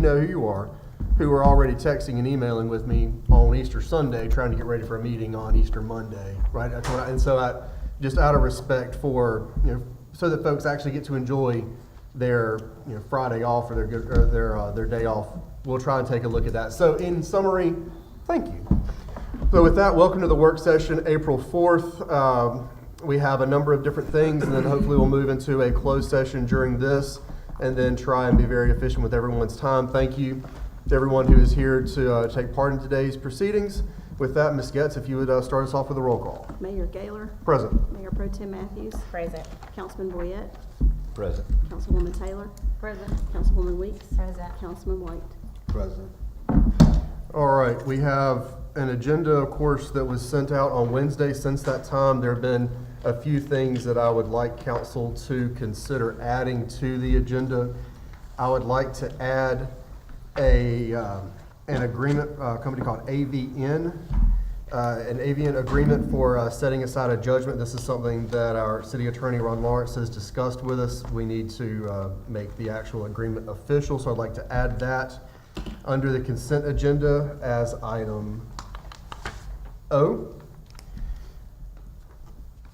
you know who you are, who are already texting and emailing with me on Easter Sunday trying to get ready for a meeting on Easter Monday, right? And so just out of respect for, so that folks actually get to enjoy their Friday off or their day off, we'll try and take a look at that. So in summary, thank you. So with that, welcome to the work session, April 4th. We have a number of different things, and then hopefully we'll move into a closed session during this and then try and be very efficient with everyone's time. Thank you to everyone who is here to take part in today's proceedings. With that, Ms. Getz, if you would start us off with a roll call. Mayor Gaylor. Present. Mayor Pro Tem Matthews. Present. Councilman Boyette. Present. Councilwoman Taylor. Present. Councilwoman Weeks. Present. Councilman White. Present. All right, we have an agenda, of course, that was sent out on Wednesday. Since that time, there have been a few things that I would like council to consider adding to the agenda. I would like to add an agreement, company called AVN, an AVN agreement for setting aside a judgment. This is something that our city attorney, Ron Lawrence, has discussed with us. We need to make the actual agreement official, so I'd like to add that under the consent agenda as item O.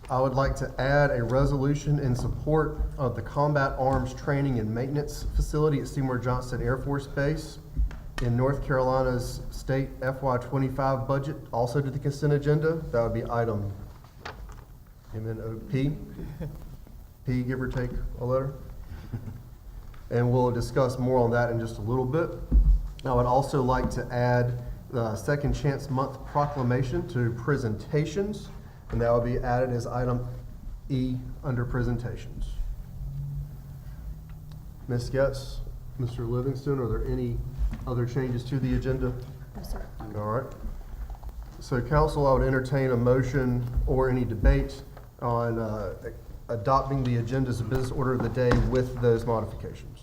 I would like to add a resolution in support of the Combat Arms Training and Maintenance Facility at Seymour Johnston Air Force Base in North Carolina's state FY25 budget, also to the consent agenda. That would be item MNOP. P, give or take a letter. And we'll discuss more on that in just a little bit. I would also like to add the Second Chance Month proclamation to presentations, and that will be added as item E under presentations. Ms. Getz, Mr. Livingston, are there any other changes to the agenda? No, sir. All right. So council, I would entertain a motion or any debate on adopting the agenda as a business order of the day with those modifications.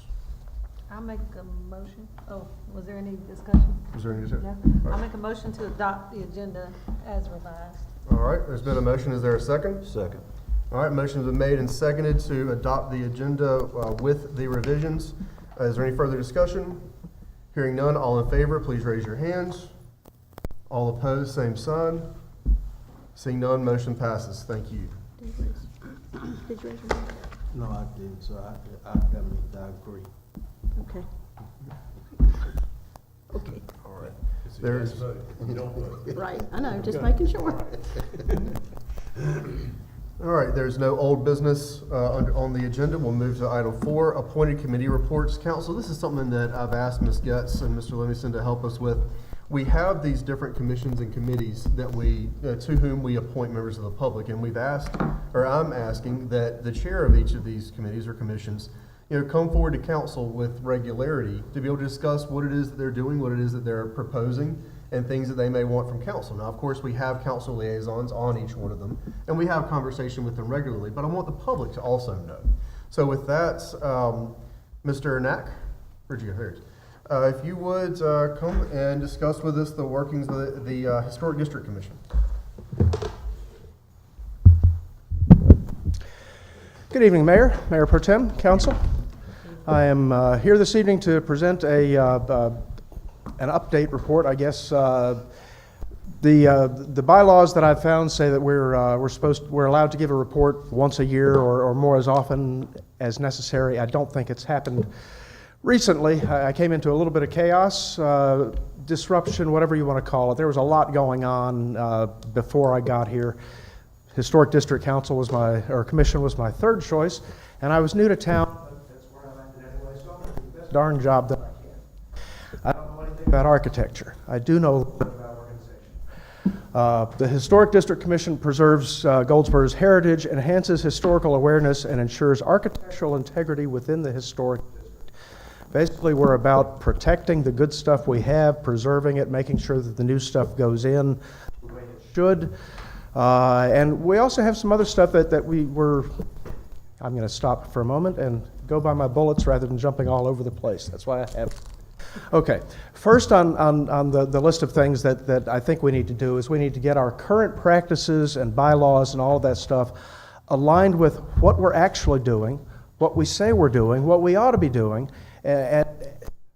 I'll make a motion. Oh, was there any discussion? Is there any discussion? No. All I'll right. make a motion to adopt the agenda as revised. All right, there's been a motion. Is there a second? Second. All right, motion has been made and seconded to adopt the agenda with the revisions. Is there any further discussion? Hearing none, all in favor, please raise your hands. All opposed, same sign. Seeing none, motion passes. Thank you. Did you raise your hand? No, I didn't, so that means I agree. Okay. Okay. All right. There's, Right. I know. Just making sure. all right, there's no old business on the agenda. We'll move to item 4, appointed committee reports. Council, this is something that I've asked Ms. Getz and Mr. Livingston to help us with. We have these different commissions and committees that to whom we appoint members of the public, and I'm asking that the chair of each of these committees or commissions come forward to council with regularity to be able to discuss what it is that they're doing, what it is that they're proposing, and things that they may want from council. Now, of course, we have council liaisons on each one of them, and we have conversation with them regularly, but I want the public to also know. So with that, Mr. Knack, where'd you go? There it is. If you would come and discuss with us the workings of the Historic District Commission. Good evening, Mayor, Mayor Pro Tem, Council. I am here this evening to present an update report, I guess. The bylaws that I've found say that we're allowed to give a report once a year or more as often as necessary. I don't think it's happened recently. I came into a little bit of chaos, disruption, whatever you want to call it. There was a lot going on before I got here. Historic District Council Commission was my third choice, and I was new to town. That's where I landed anyway, so I'm going to do the best darn job that I can. I don't know anything about architecture. I do know a little bit about organization. The Historic District Commission preserves Goldsboro's heritage, enhances historical awareness, and ensures architectural integrity within the historic district. Basically, we're about protecting the good stuff we have, preserving it, making sure that the new stuff goes in the way it should. And we also have some other stuff that I'm going to stop for a moment and go by my bullets rather than jumping all over the place. That's why I have. Okay, first on the list of things that I think we need to do is we need to get our current practices and bylaws and all of that stuff aligned with what we're actually doing, what we say we're doing, what we ought to be doing, and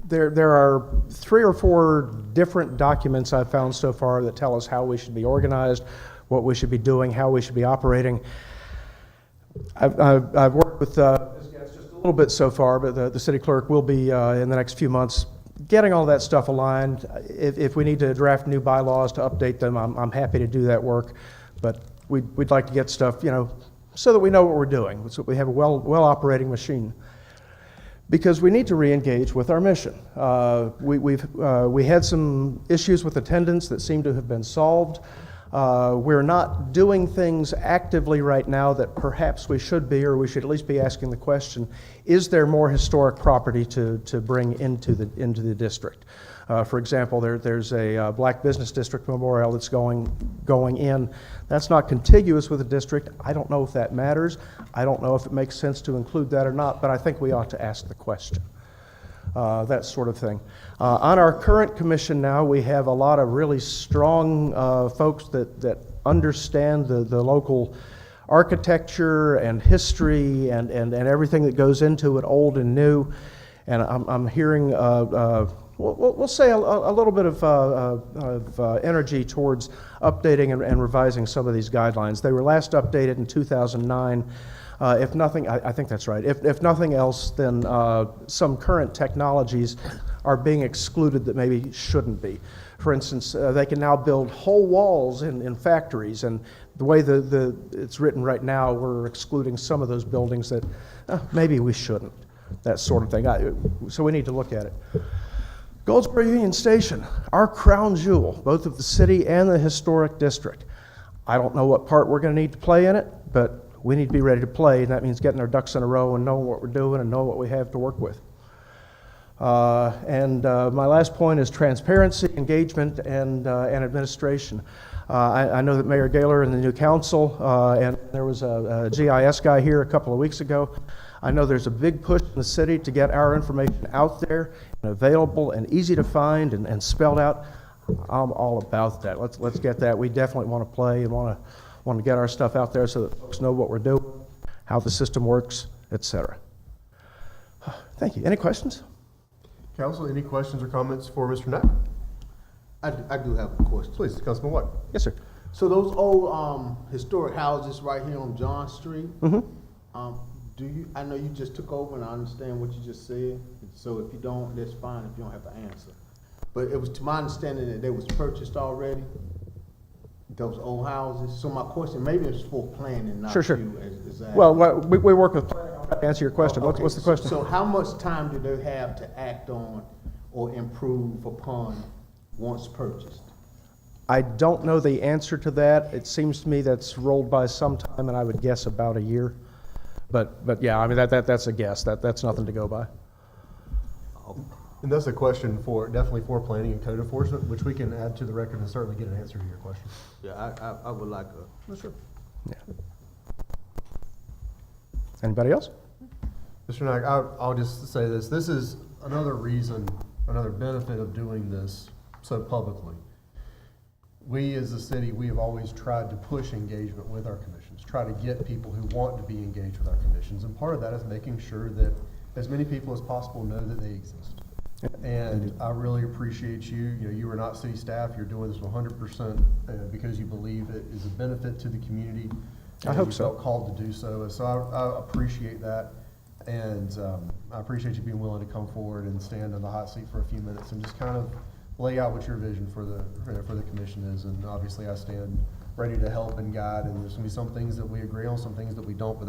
There are 3 or 4 different documents I've found so far that tell us how we should be organized, what we should be doing, how we should be operating. I've worked with Ms. Getz just a little bit so far, but the city clerk will be in the next few months getting all that stuff aligned. If we need to draft new bylaws to update them, I'm happy to do that work. But we'd like to get stuff, so that we know what we're doing, so we have a well operating machine. Because we need to re-engage with our mission. We had some issues with attendance that seem to have been solved. We're not doing things actively right now that perhaps we should be, or we should at least be asking the question, is there more historic property to bring into the district? For example, there's a Black Business District memorial that's going in. That's not contiguous with the district. I don't know if that matters. I don't know if it makes sense to include that or not, but I think we ought to ask the question. That sort of thing. On our current commission now, we have a lot of really strong folks that understand the local architecture and history and everything that goes into it, old and new. And I'm hearing, we'll say a little bit of energy towards updating and revising some of these guidelines. They were last updated in 2009. If nothing, I think that's right. If nothing else, then some current technologies are being excluded that maybe shouldn't be. For instance, they can now build whole walls in factories, and the way it's written right now, we're excluding some of those buildings that maybe we shouldn't. That sort of thing. So we need to look at it. Goldsboro Union Station, our crown jewel, both of the city and the historic district. I don't know what part we're going to need to play in it, but we need to be ready to play, and that means getting our ducks in a row and knowing what we're doing and know what we have to work with. My last point is transparency, engagement, and administration. I know that Mayor Gaylor and the new council, and there was a GIS guy here a couple of weeks ago. I know there's a big push in the city to get our information out there and available and easy to find and spelled out. I'm all about that. Let's get that. We definitely want to play and want to get our stuff out there so that folks know what we're doing, how the system works, etc. Thank you. Any questions? Council, any questions or comments for Mr. Knapp? I do have a question. Please, Councilman White. Yes, sir. So those old historic houses right here on John Street, I know you just took over and I understand what you just said. So if you don't, that's fine if you don't have to answer. But it was to my understanding that they was purchased already, those old houses. So my question, maybe it's for planning, not Sure. you as Well, we work with planning to answer your question. Okay. What's the question? So how much time do they have to act on or improve upon once purchased? I don't know the answer to that. It seems to me that's rolled by some time, and I would guess about a year. But yeah, I mean that's a guess. That's nothing to go by. And that's a question definitely for planning and code enforcement, which we can add to the record and certainly get an answer to your question. Yeah, I would like a. Sure. Yeah. Anybody else? Mr. Knack, I'll just say this. This is another reason, another benefit of doing this so publicly. We as a city, we have always tried to push engagement with our commissions, try to get people who want to be engaged with our commissions. And part of that is making sure that as many people as possible know that they exist. And I really appreciate you. You are not city staff. You're doing this 100% because you believe it is a benefit to the community. I hope you so. felt called to do so. So I appreciate that. And I appreciate you being willing to come forward and stand in the hot seat for a few minutes and just kind of lay out what your vision for the commission is. And obviously I stand ready to help and guide, and there's gonna be some things that we agree on, some things that we don't, but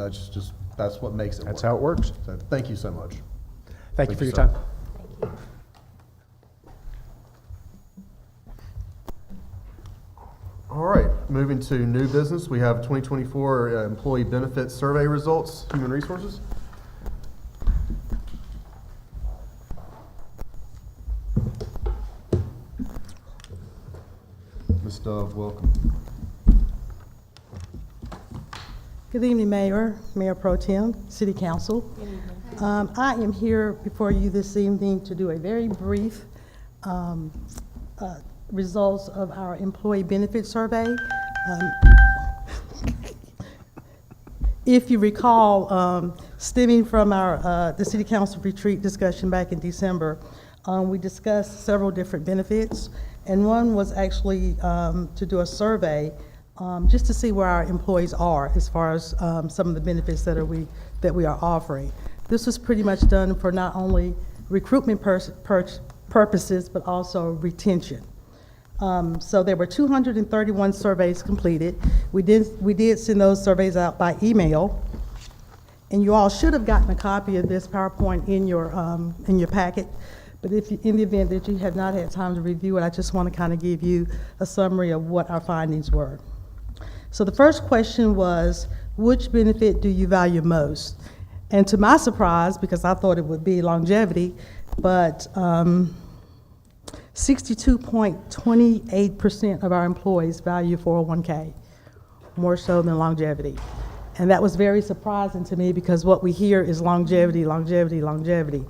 that's what makes it That's work. how it works. So thank you so much. Thank you for your sir. time. All right, moving to new business, we have 2024 employee benefits survey results, human resources. Ms. Dove, welcome. Good evening, Mayor, Mayor Pro Tem, City Council. I am here before you this evening to do a very brief results of our employee benefit survey. If you recall, stemming from the City Council retreat discussion back in December, We discussed several different benefits, and one was actually to do a survey just to see where our employees are as far as some of the benefits that we are offering. This was pretty much done for not only recruitment purposes, but also retention. So there were 231 surveys completed. We did send those surveys out by email, and you all should have gotten a copy of this PowerPoint in your packet. But if in the event that you have not had time to review it, I just want to kind of give you a summary of what our findings were. So the first question was, which benefit do you value most? And to my surprise, because I thought it would be longevity, but 62.28% of our employees value 401k, more so than longevity. And that was very surprising to me because what we hear is longevity, longevity, longevity.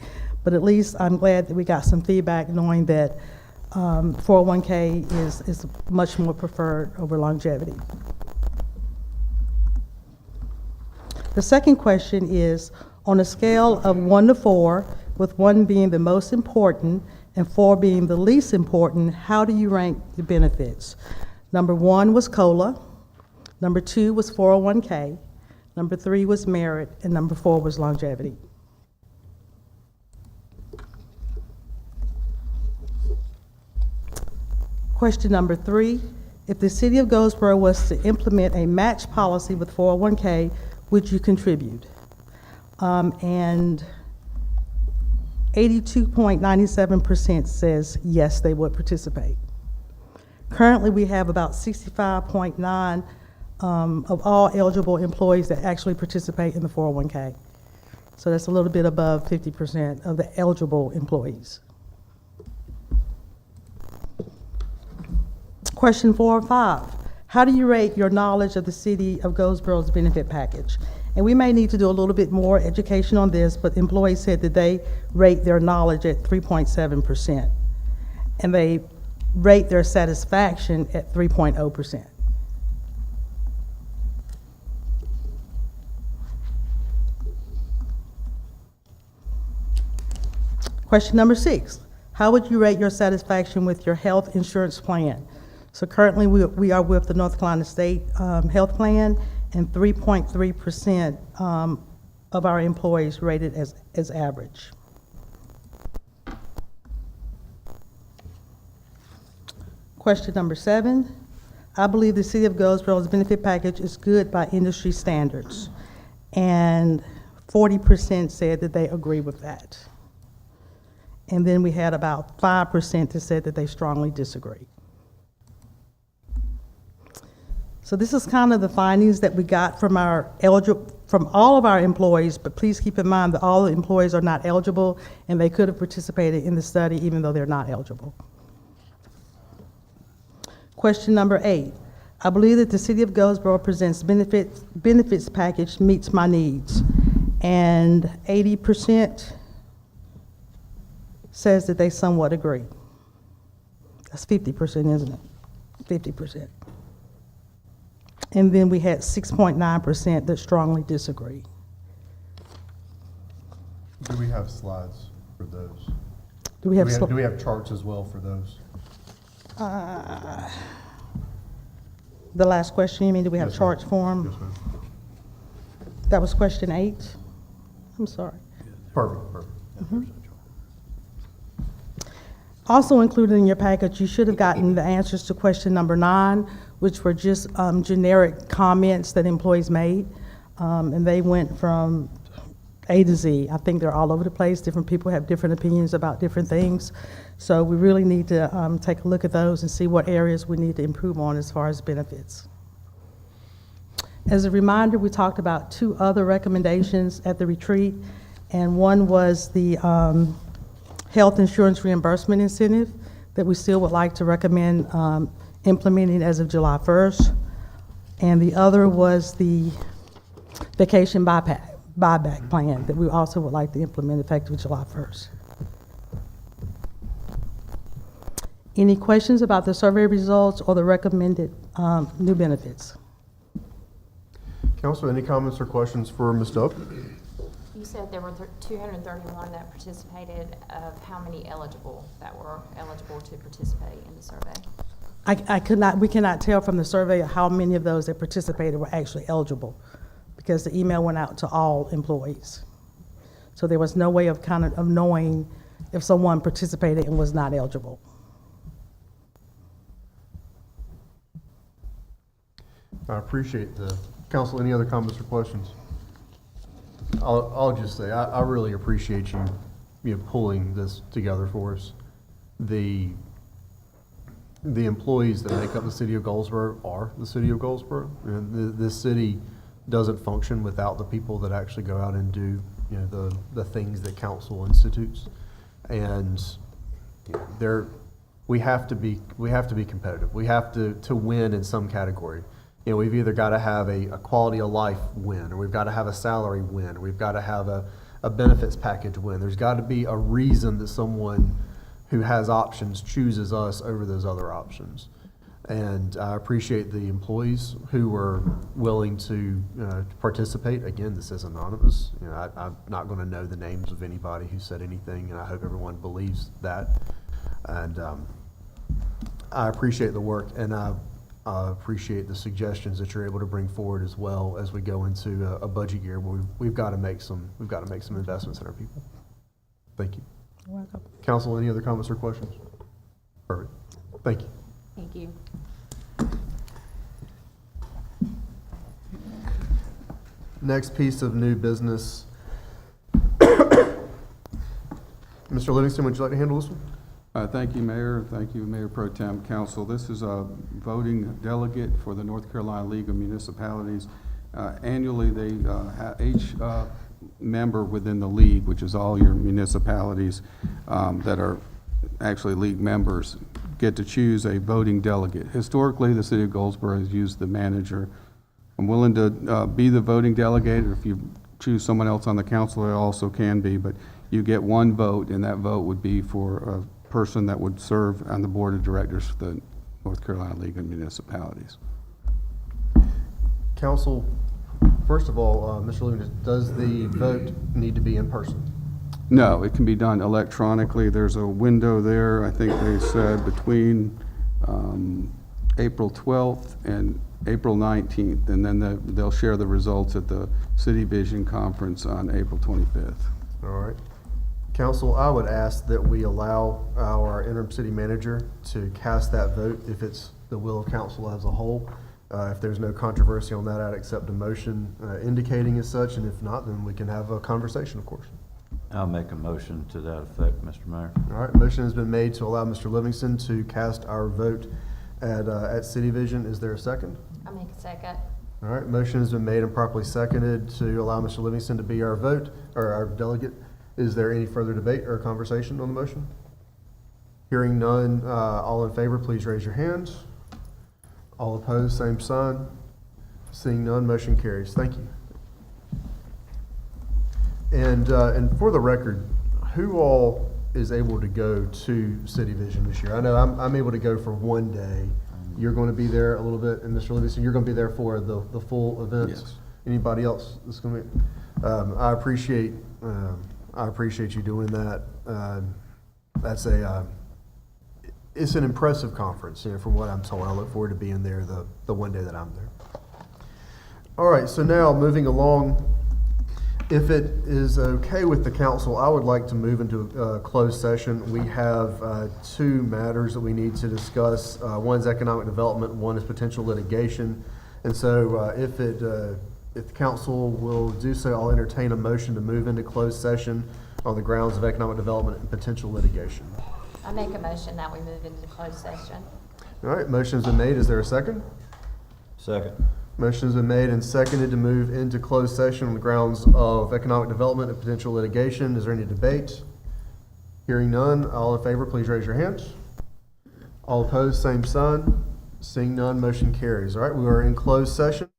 But at least I'm glad that we got some feedback knowing that 401k is much more preferred over longevity. The second question is, on a scale of 1 to 4, with 1 being the most important and 4 being the least important, how do you rank the benefits? Number 1 was COLA, number 2 was 401k, number 3 was merit, and number 4 was longevity. Question number 3, if the City of Goldsboro was to implement a match policy with 401k, would you contribute? And 82.97% says yes, they would participate. Currently, we have about 65.9 of all eligible employees that actually participate in the 401k. So that's a little bit above 50% of the eligible employees. Question 4 and 5, how do you rate your knowledge of the City of Goldsboro's benefit package? And we may need to do a little bit more education on this, but employees said that they rate their knowledge at 3.7%, and they rate their satisfaction at 3.0%. Question number 6, how would you rate your satisfaction with your health insurance plan? So currently we are with the North Carolina State Health Plan, and 3.3% of our employees rated as average. Question number 7, I believe the City of Goldsboro's benefit package is good by industry standards, and 40% said that they agree with that. And then we had about 5% that said that they strongly disagree. So this is kind of the findings that we got from from all of our employees, but please keep in mind that all the employees are not eligible and they could have participated in the study even though they're not eligible. Question number 8, I believe that the City of Goldsboro presents benefits package meets my needs, and 80% says that they somewhat agree. That's 50%, isn't it? 50%. And then we had 6.9% that strongly disagree. Do we have slides for those? Do we have charts as well for those? the last question, you mean, do we have Yes, ma'am. charts for them? Yes, ma'am. That was question 8? I'm sorry. Perfect. Also included in your package, you should have gotten the answers to question number 9, which were just generic comments that employees made. And they went from A to Z. I think they're all over the place. Different people have different opinions about different things. So we really need to take a look at those and see what areas we need to improve on as far as benefits. As a reminder, we talked about 2 other recommendations at the retreat, and one was the health insurance reimbursement incentive that we still would like to recommend implementing as of July 1st. And the other was the vacation buyback plan that we also would like to implement effective July 1st. Any questions about the survey results or the recommended new benefits? Council, any comments or questions for Ms. Dove? You said there were 231 that participated. Of how many eligible that were eligible to participate in the survey? We cannot tell from the survey how many of those that participated were actually eligible, because the email went out to all employees. So there was no way of knowing if someone participated and was not eligible. I appreciate the, council, any other comments or questions? I'll just say, I really appreciate you pulling this together for us. The employees that make up the city of Goldsboro are the city of Goldsboro. And this city doesn't function without the people that actually go out and do, the things that council institutes. And we have to be competitive. We have to win in some category. We've either got to have a quality of life win, or we've got to have a salary win, or we've got to have a benefits package win. There's got to be a reason that someone who has options chooses us over those other options. And I appreciate the employees who were willing to participate. Again, this is anonymous. I'm not going to know the names of anybody who said anything, and I hope everyone believes that. And I appreciate the work, and I appreciate the suggestions that you're able to bring forward as well as we go into a budget year where we've got to make some investments in our people. Thank you. You're welcome. Council, any other comments or questions? Perfect. Thank you. Thank you. Next piece of new business. Mr. Livingston, would you like to handle this one? Thank you, Mayor. Thank you, Mayor Pro Tem Council. This is a voting delegate for the North Carolina League of Municipalities. Annually, each member within the league, which is all your municipalities that are actually league members, get to choose a voting delegate. Historically, the city of Goldsboro has used the manager. I'm willing to be the voting delegate, or if you choose someone else on the council, it also can be, but you get one vote, and that vote would be for a person that would serve on the board of directors for the North Carolina League of Municipalities. Council, first of all, Mr. Livingston, does the vote need to be in person? No, it can be done electronically. There's a window there, I think they said, between April 12th and April 19th, and then they'll share the results at the City Vision Conference on April 25th. All right. Council, I would ask that we allow our interim city manager to cast that vote if it's the will of council as a whole. If there's no controversy on that, I'd accept a motion indicating as such, and if not, then we can have a conversation, of course. I'll make a motion to that effect, Mr. Mayor. All right, motion has been made to allow Mr. Livingston to cast our vote at City Vision. Is there a second? I'll make a second. All right, motion has been made and properly seconded to allow Mr. Livingston to be our vote, or our delegate. Is there any further debate or conversation on the motion? Hearing none, all in favor, please raise your hands. All opposed, same sign. Seeing none, motion carries. Thank you. And for the record, who all is able to go to City Vision this year? I know I'm able to go for one day. You're going to be there a little bit, and Mr. Livingston, you're going to be there for the full events. Yes. Anybody else that's going to be? I appreciate you doing that. It's an impressive conference, from what I'm told. I look forward to being there the one day that I'm there. All right, so now moving along, if it is okay with the council, I would like to move into a closed session. We have two matters that we need to discuss. One is economic development, one is potential litigation. And so if the council will do so, I'll entertain a motion to move into closed session on the grounds of economic development and potential litigation. I make a motion that we move into closed session. All right, motion's been made. Is there a second? Second. Motion's been made and seconded to move into closed session on the grounds of economic development and potential litigation. Is there any debate? Hearing none, all in favor, please raise your hands. All opposed, same sign. Seeing none, motion carries. All right, we are in closed session.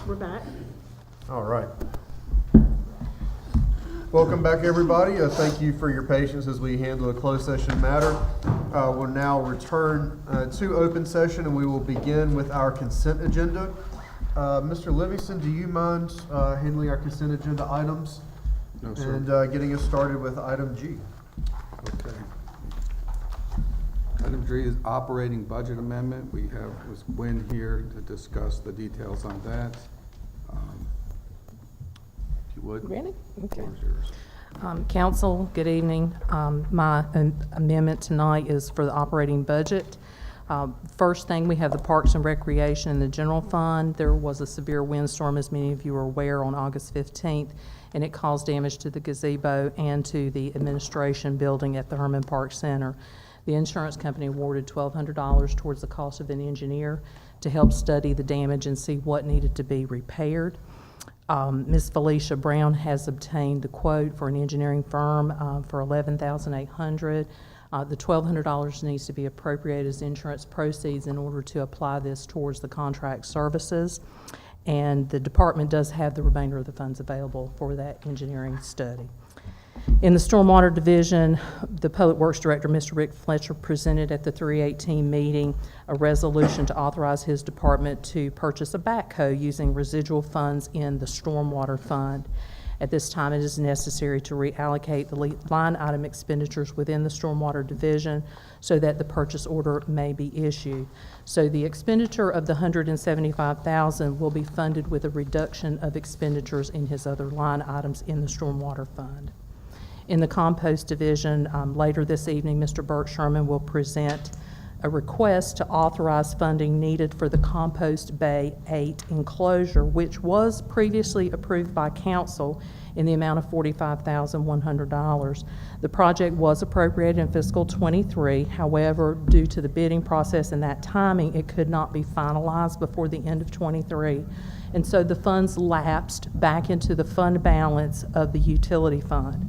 We're back. All right. Welcome back, everybody. Thank you for your patience as we handle a closed session matter. We'll now return to open session, and we will begin with our consent agenda. Mr. Livingston, do you mind handling our consent agenda items? No, sir. And getting us started with item G. Okay. Item G is operating budget amendment. We have Ms. Nguyen here to discuss the details on that. If you would. Ready? Okay. Floor is yours. Council, good evening. My amendment tonight is for the operating budget. First thing, we have the Parks and Recreation and the General Fund. There was a severe windstorm, as many of you are aware, on August 15th, and it caused damage to the gazebo and to the administration building at the Herman Park Center. The insurance company awarded $1,200 towards the cost of an engineer to help study the damage and see what needed to be repaired. Ms. Felicia Brown has obtained the quote for an engineering firm for $11,800. The $1,200 needs to be appropriated as insurance proceeds in order to apply this towards the contract services. And the department does have the remainder of the funds available for that engineering study. In the Stormwater Division, the Public Works Director, Mr. Rick Fletcher, presented at the 318 meeting a resolution to authorize his department to purchase a backhoe using residual funds in the Stormwater Fund. At this time, it is necessary to reallocate the line item expenditures within the Stormwater Division so that the purchase order may be issued. So the expenditure of the $175,000 will be funded with a reduction of expenditures in his other line items in the Stormwater Fund. In the Compost Division, later this evening, Mr. Burt Sherman will present a request to authorize funding needed for the Compost Bay 8 enclosure, which was previously approved by council in the amount of $45,100. The project was appropriated in fiscal '23. However, due to the bidding process and that timing, it could not be finalized before the end of '23. And so the funds lapsed back into the fund balance of the utility fund.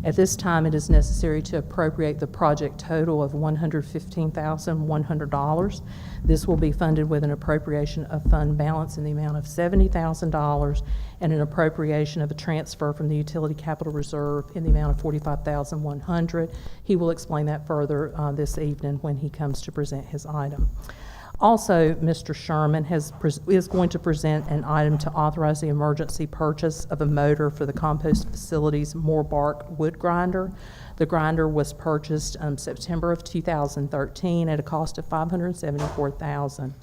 At this time, it is necessary to appropriate the project total of $115,100. This will be funded with an appropriation of fund balance in the amount of $70,000 and an appropriation of a transfer from the utility capital reserve in the amount of $45,100. He will explain that further this evening when he comes to present his item. Also, Mr. Sherman is going to present an item to authorize the emergency purchase of a motor for the compost facility's Moorbark wood grinder. The grinder was purchased September of 2013 at a cost of $574,000.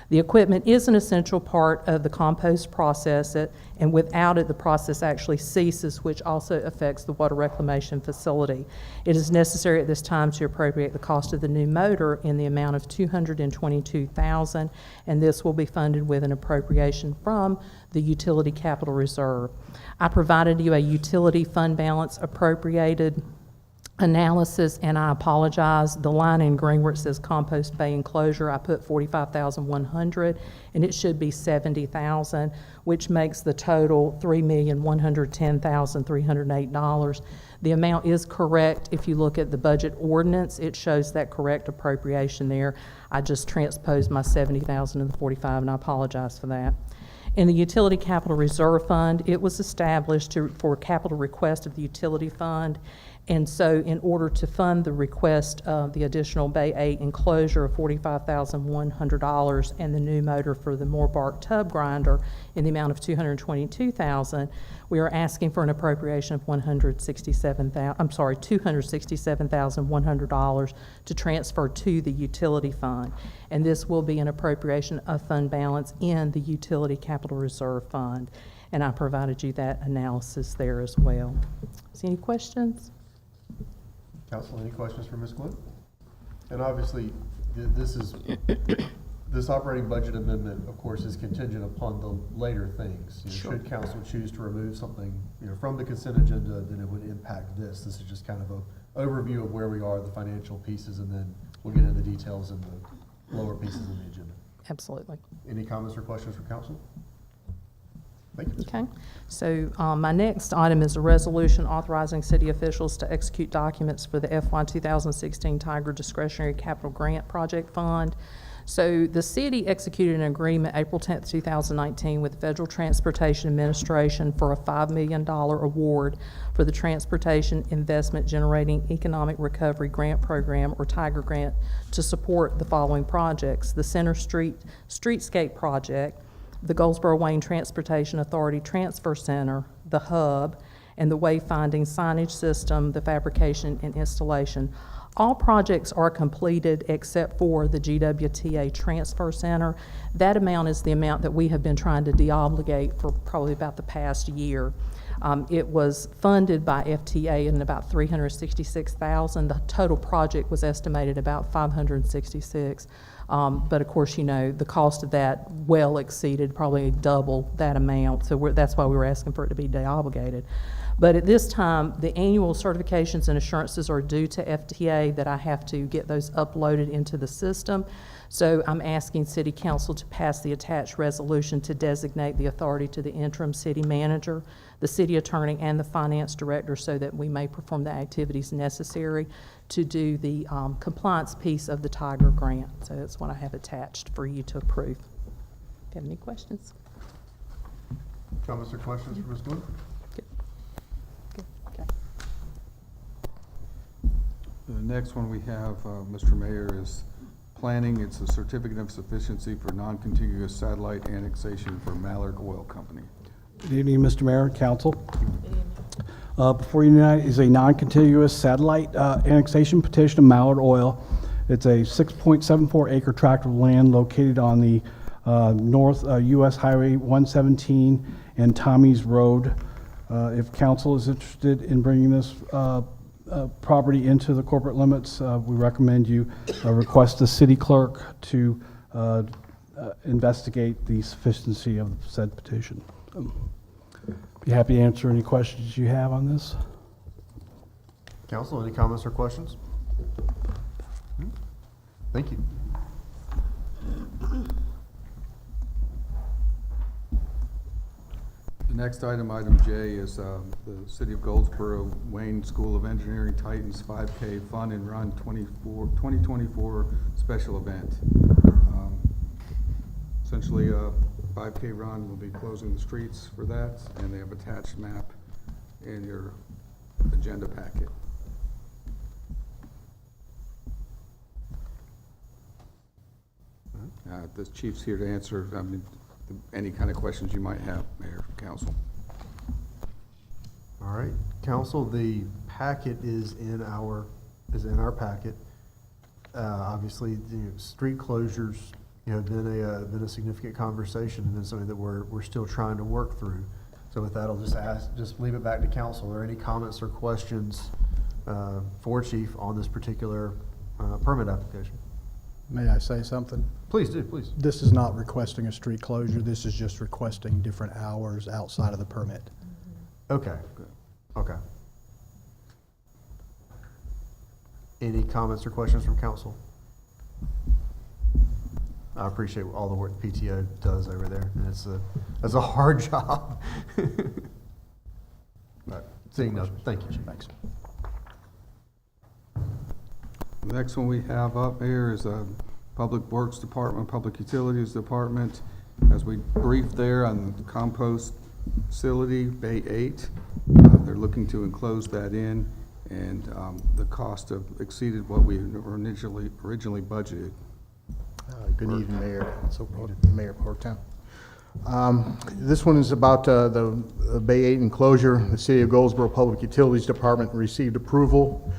The equipment is an essential part of the compost process, and without it, the process actually ceases, which also affects the water reclamation facility. It is necessary at this time to appropriate the cost of the new motor in the amount of $222,000, and this will be funded with an appropriation from the utility capital reserve. I provided you a utility fund balance appropriated analysis, and I apologize. The line in green where it says Compost Bay enclosure, I put $45,100, and it should be $70,000, which makes the total $3,110,308. The amount is correct. If you look at the budget ordinance, it shows that correct appropriation there. I just transposed my $70,000 and the $45,000, and I apologize for that. In the Utility Capital Reserve Fund, it was established for capital request of the utility fund. And so in order to fund the request of the additional Bay 8 enclosure of $45,100 and the new motor for the Moorbark tub grinder in the amount of $222,000, we are asking for an appropriation of $267,100 to transfer to the utility fund. And this will be an appropriation of fund balance in the Utility Capital Reserve Fund. And I provided you that analysis there as well. Is any questions? Council, any questions for Ms. Glenn? And obviously, this operating budget amendment, of course, is contingent upon the later things. Sure. Should council choose to remove something, from the consent agenda, then it would impact this. This is just kind of an overview of where we are, the financial pieces, and then we'll get into the details in the lower pieces of the agenda. Absolutely. Any comments or questions from council? Thank you. Okay, so my next item is a resolution authorizing city officials to execute documents for the FY 2016 Tiger Discretionary Capital Grant Project Fund. So the city executed an agreement April 10th, 2019 with the Federal Transportation Administration for a $5 million award for the Transportation Investment Generating Economic Recovery Grant Program, or TIGER grant, to support the following projects: the Center Street Streetscape Project, the Goldsboro Wayne Transportation Authority Transfer Center, the Hub, and the wayfinding signage system, the fabrication and installation. All projects are completed except for the GWTA Transfer Center. That amount is the amount that we have been trying to deobligate for probably about the past year. It was funded by FTA in about $366,000. The total project was estimated about $566,000. But of course, you know, the cost of that well exceeded probably double that amount. So that's why we were asking for it to be deobligated. But at this time, the annual certifications and assurances are due to FTA that I have to get those uploaded into the system. So I'm asking City Council to pass the attached resolution to designate the authority to the interim city manager, the city attorney, and the finance director, so that we may perform the activities necessary to do the compliance piece of the TIGER grant. So that's what I have attached for you to approve. If you have any questions? Comments or questions for Ms. Blue? Okay. The next one we have, Mr. Mayor, is planning. It's a certificate of sufficiency for non-contiguous satellite annexation for Mallard Oil Company. Good evening, Mr. Mayor and Council. Before you tonight is a non-contiguous satellite annexation petition of Mallard Oil. It's a 6.74 acre tract of land located on the North US Highway 117 and Tommy's Road. If council is interested in bringing this property into the corporate limits, we recommend you request the city clerk to investigate the sufficiency of said petition. Be happy to answer any questions you have on this. Council, any comments or questions? Thank you. The next item, item J, is the City of Goldsboro Wayne School of Engineering Titans 5K Fun and Run 2024 special event. Essentially, a 5K run will be closing the streets for that, and they have attached map in your agenda packet. The chief's here to answer any kind of questions you might have, Mayor, Council. All right, council, the packet is in our packet. Obviously, street closures, have been a significant conversation, and it's something that we're still trying to work through. So with that, I'll just leave it back to council. Are there any comments or questions for Chief on this particular permit application? May I say something? Please do, please. This is not requesting a street closure. This is just requesting different hours outside of the permit. Okay, okay. Any comments or questions from council? I appreciate all the work PTO does over there, and it's a hard job. But seeing no, thank you, Chief. Thanks. The next one we have up here is Public Works Department, Public Utilities Department. As we briefed there on the compost facility, Bay 8, they're looking to enclose that in, and the cost exceeded what we originally budgeted. Good evening, Mayor, Council, Mayor Pro Tem. This one is about the Bay 8 enclosure. The City of Goldsboro Public Utilities Department received approval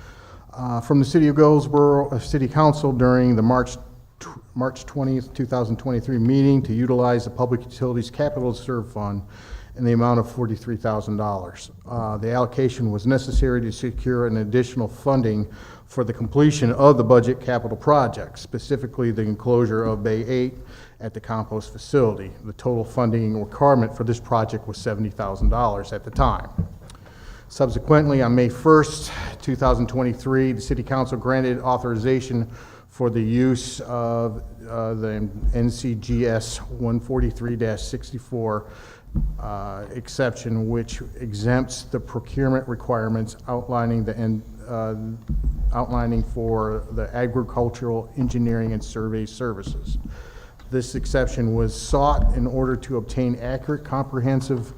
from the City of Goldsboro City Council during the March 20th, 2023 meeting to utilize the Public Utilities Capital Reserve Fund in the amount of $43,000. The allocation was necessary to secure an additional funding for the completion of the budget capital project, specifically the enclosure of Bay 8 at the compost facility. The total funding requirement for this project was $70,000 at the time. Subsequently, on May 1st, 2023, the City Council granted authorization for the use of the NCGS 143-64 exception, which exempts the procurement requirements outlining the outlining for the agricultural engineering and survey services. This exception was sought in order to obtain accurate, comprehensive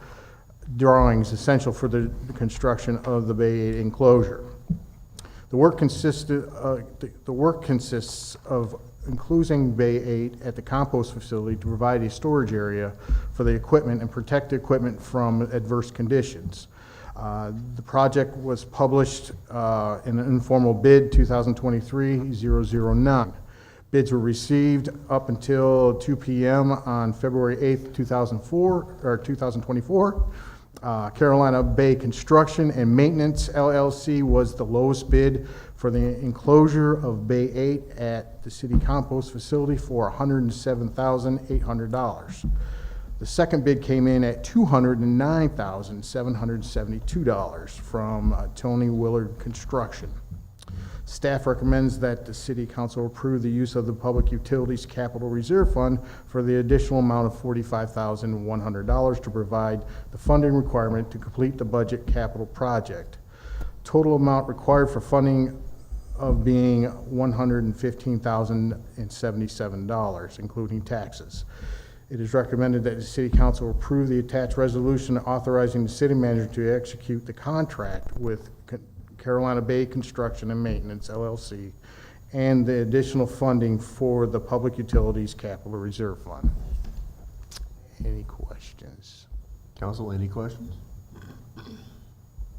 drawings essential for the construction of the Bay 8 enclosure. The work consists of enclosing Bay 8 at the compost facility to provide a storage area for the equipment and protect the equipment from adverse conditions. The project was published in an informal bid 2023-009. Bids were received up until 2 p.m. on February 8th, 2024. Carolina Bay Construction and Maintenance LLC was the lowest bid for the enclosure of Bay 8 at the city compost facility for $107,800. The second bid came in at $209,772 from Tony Willard Construction. Staff recommends that the City Council approve the use of the Public Utilities Capital Reserve Fund for the additional amount of $45,100 to provide the funding requirement to complete the budget capital project. Total amount required for funding of being $115,077, including taxes. It is recommended that the City Council approve the attached resolution authorizing the city manager to execute the contract with Carolina Bay Construction and Maintenance, LLC, and the additional funding for the Public Utilities Capital Reserve Fund. Any questions? Council, any questions?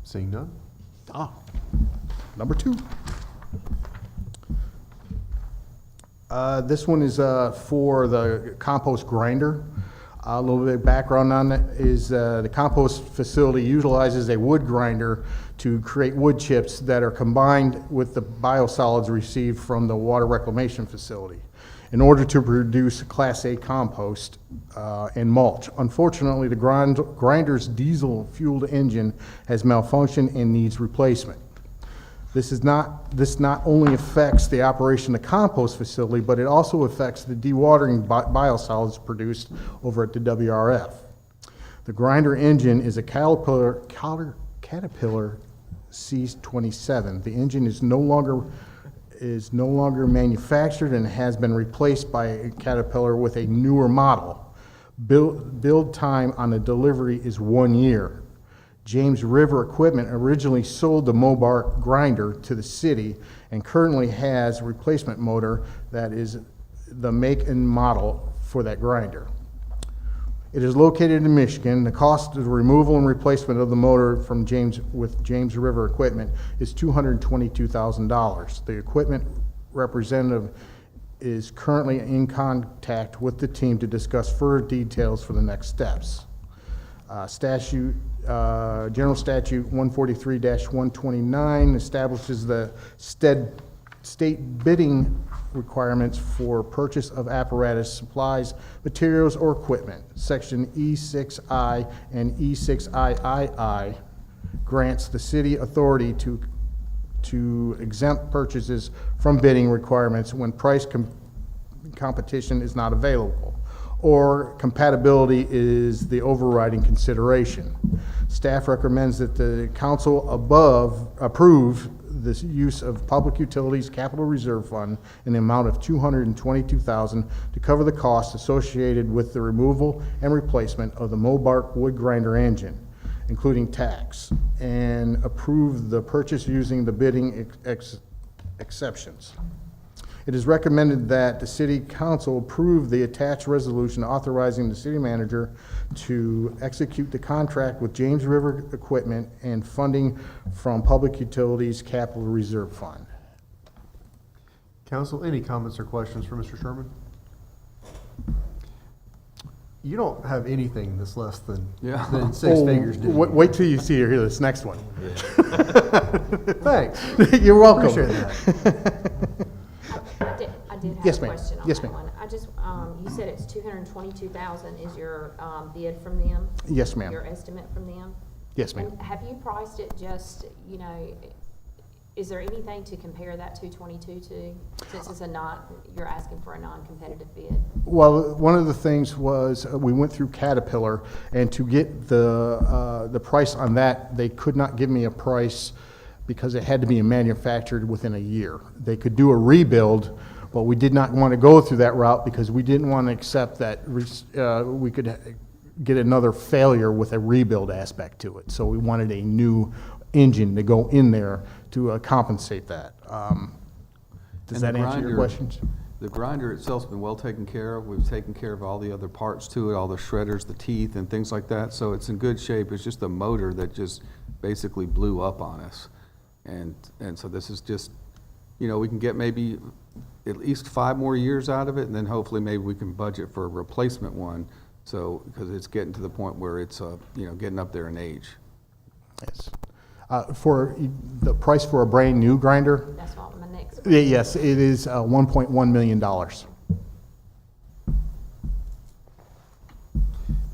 Seeing none? Number 2. This one is for the compost grinder. A little bit of background on it is the compost facility utilizes a wood grinder to create wood chips that are combined with the biosolids received from the water reclamation facility in order to produce Class A compost and mulch. Unfortunately, the grinder's diesel-fueled engine has malfunctioned and needs replacement. This not only affects the operation of the compost facility, but it also affects the dewatering biosolids produced over at the WRF. The grinder engine is a Caterpillar C27. The engine is no longer manufactured and has been replaced by a Caterpillar with a newer model. Build time on the delivery is 1 year. James River Equipment originally sold the Mobart grinder to the city and currently has a replacement motor that is the make and model for that grinder. It is located in Michigan. The cost of the removal and replacement of the motor from James River Equipment is $222,000. The equipment representative is currently in contact with the team to discuss further details for the next steps. General Statute 143-129 establishes the state bidding requirements for purchase of apparatus, supplies, materials, or equipment. Section E6I and E6II grants the city authority to exempt purchases from bidding requirements when price competition is not available, or compatibility is the overriding consideration. Staff recommends that the council approve the use of Public Utilities Capital Reserve Fund in the amount of $222,000 to cover the costs associated with the removal and replacement of the Mobart wood grinder engine, including tax, and approve the purchase using the bidding exceptions. It is recommended that the City Council approve the attached resolution authorizing the city manager to execute the contract with James River Equipment and funding from Public Utilities Capital Reserve Fund. Council, any comments or questions for Mr. Sherman? You don't have anything that's less than six figures, do you? Wait till you see this next one. Thanks. You're welcome. Appreciate that. I did have Yes, a ma'am. question on Yes, that ma'am. one. I just, you said it's $222,000 is your bid from them? Yes, ma'am. Your estimate from them? Yes, ma'am. And have you priced it just, is there anything to compare that 222 to? Since it's you're asking for a non-competitive bid? Well, one of the things was we went through Caterpillar, and to get the price on that, they could not give me a price because it had to be manufactured within a year. They could do a rebuild, but we did not want to go through that route because we didn't want to accept that we could get another failure with a rebuild aspect to it. So we wanted a new engine to go in there to compensate that. Does that answer your questions? The grinder itself's been well taken care of. We've taken care of all the other parts to it, all the shredders, the teeth, and things like that. So it's in good shape. It's just the motor that just basically blew up on us. And so this is just, you know, we can get maybe at least 5 more years out of it, and then hopefully maybe we can budget for a replacement one. So, because it's getting to the point where it's, you know, getting up there in age. Yes. For the price for a brand new grinder, That's what my next. yes, it is $1.1 million.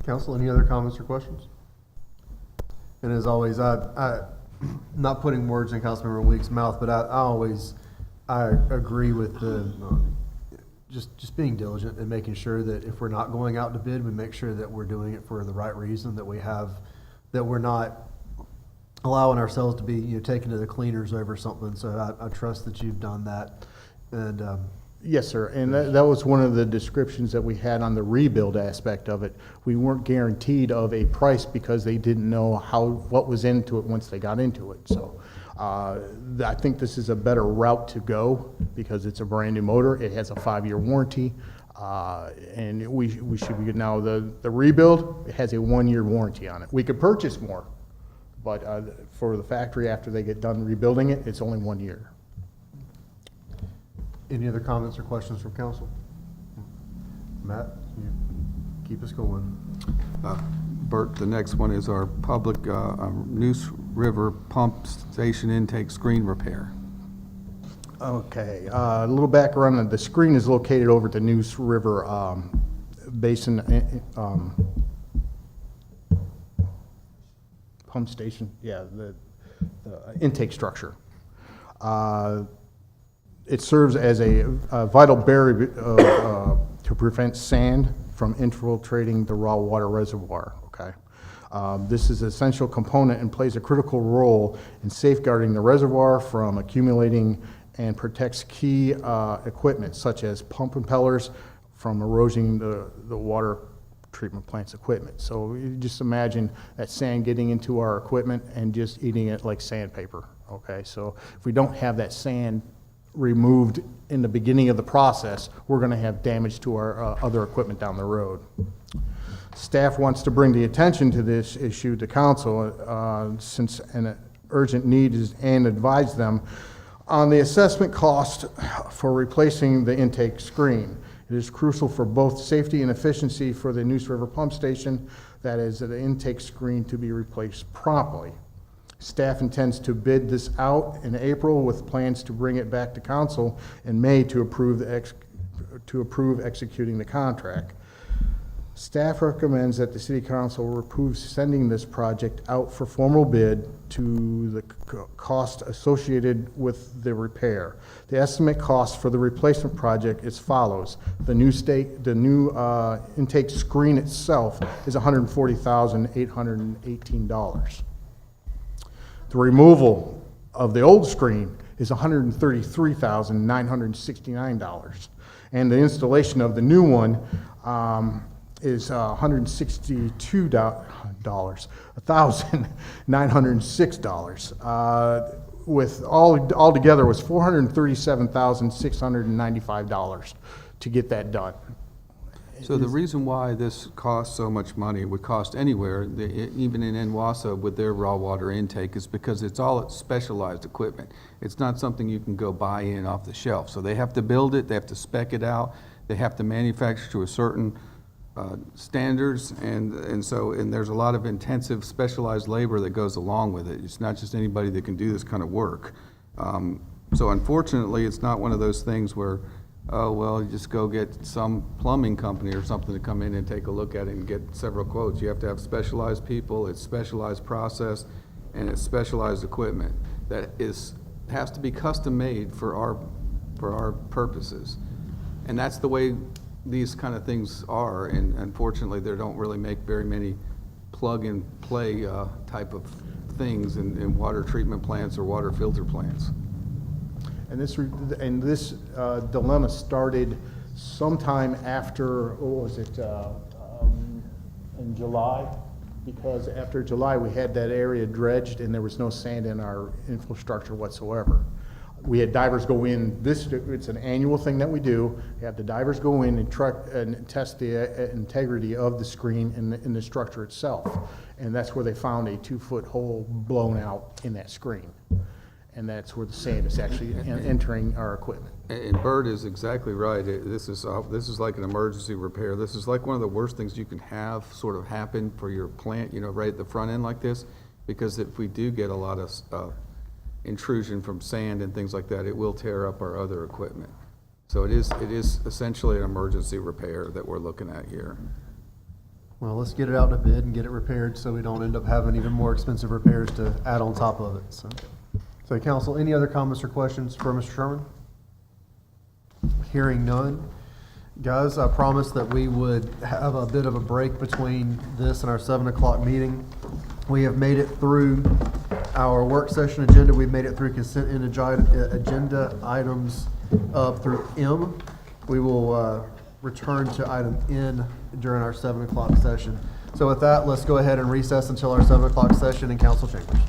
Council, any other comments or questions? And as always, I not putting words in Councilmember Weeks' mouth, but I agree with the, just being diligent and making sure that if we're not going out to bid, we make sure that we're doing it for the right reason, that we're not allowing ourselves to be, you know, taken to the cleaners over something. So I trust that you've done that. And, Yes, sir, and that was one of the descriptions that we had on the rebuild aspect of it. We weren't guaranteed of a price because they didn't know what was into it once they got into it. So I think this is a better route to go because it's a brand new motor. It has a 5-year warranty, and we should be good. Now, the rebuild, it has a 1-year warranty on it. We could purchase more, but for the factory, after they get done rebuilding it, it's only 1 year. any other comments or questions from council? Matt, you keep us going. Bert, the next one is our public Neuse River Pump Station intake screen repair. Okay, a little background on the screen is located over at the Neuse River Basin pump station, yeah, the intake structure. It serves as a vital barrier to prevent sand from infiltrating the raw water reservoir, okay? This is an essential component and plays a critical role in safeguarding the reservoir from accumulating and protects key equipment such as pump impellers from erosion the water treatment plant's equipment. So you just imagine that sand getting into our equipment and just eating it like sandpaper, okay? So if we don't have that sand removed in the beginning of the process, we're gonna have damage to our other equipment down the road. Staff wants to bring the attention to this issue to council since an urgent need is, and advise them on the assessment cost for replacing the intake screen. It is crucial for both safety and efficiency for the Neuse River Pump Station, that is, the intake screen to be replaced promptly. Staff intends to bid this out in April with plans to bring it back to council in May to approve executing the contract. Staff recommends that the City Council approve sending this project out for formal bid to the cost associated with the repair. The estimate cost for the replacement project is follows. The new intake screen itself is $140,818. The removal of the old screen is $133,969. And the installation of the new one is $162,906. With all together was $437,695 to get that done. So the reason why this costs so much money, would cost anywhere, even in NWASA with their raw water intake, is because it's all specialized equipment. It's not something you can go buy in off the shelf. So they have to build it, they have to spec it out, they have to manufacture to a certain standards, and there's a lot of intensive specialized labor that goes along with it. It's not just anybody that can do this kind of work. So unfortunately, it's not one of those things where, oh, well, you just go get some plumbing company or something to come in and take a look at it and get several quotes. You have to have specialized people, it's specialized process, and it's specialized equipment that has to be custom made for our purposes. And that's the way these kind of things are, and unfortunately, they don't really make very many plug-and-play type of things in water treatment plants or water filter plants. And this dilemma started sometime after, what was it, in July? Because after July, we had that area dredged and there was no sand in our infrastructure whatsoever. We had divers go in, it's an annual thing that we do. We have the divers go in and test the integrity of the screen in the structure itself. And that's where they found a 2-foot hole blown out in that screen. And that's where the sand is actually entering our equipment. And Bert is exactly right. This is like an emergency repair. This is like one of the worst things you can have sort of happen for your plant, you know, right at the front end like this. Because if we do get a lot of intrusion from sand and things like that, it will tear up our other equipment. So it is essentially an emergency repair that we're looking at here. Well, let's get it out to bid and get it repaired so we don't end up having even more expensive repairs to add on top of it, So council, any other comments or questions for Mr. Sherman? Hearing none. Guys, I promised that we would have a bit of a break between this and our 7 o'clock meeting. We have made it through our work session agenda. We've made it through consent agenda items up through M. We will return to item N during our 7 o'clock session. So with that, let's go ahead and recess until our 7 o'clock session in council chambers.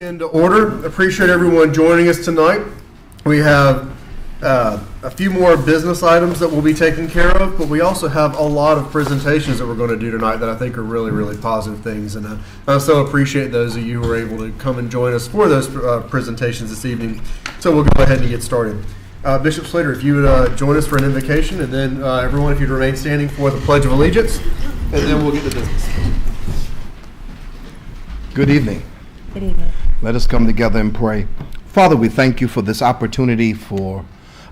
Into order. Appreciate everyone joining us tonight. We have a few more business items that we'll be taking care of, but we also have a lot of presentations that we're going to do tonight that I think are really, really positive things. And I so appreciate those of you who were able to come and join us for those presentations this evening. So we'll go ahead and get started. Bishop Slater, if you would join us for an invocation, and then everyone, if you'd remain standing for the Pledge of Allegiance, and then we'll get to business. Good evening. Good evening. Let us come together and pray. Father, we thank you for this opportunity for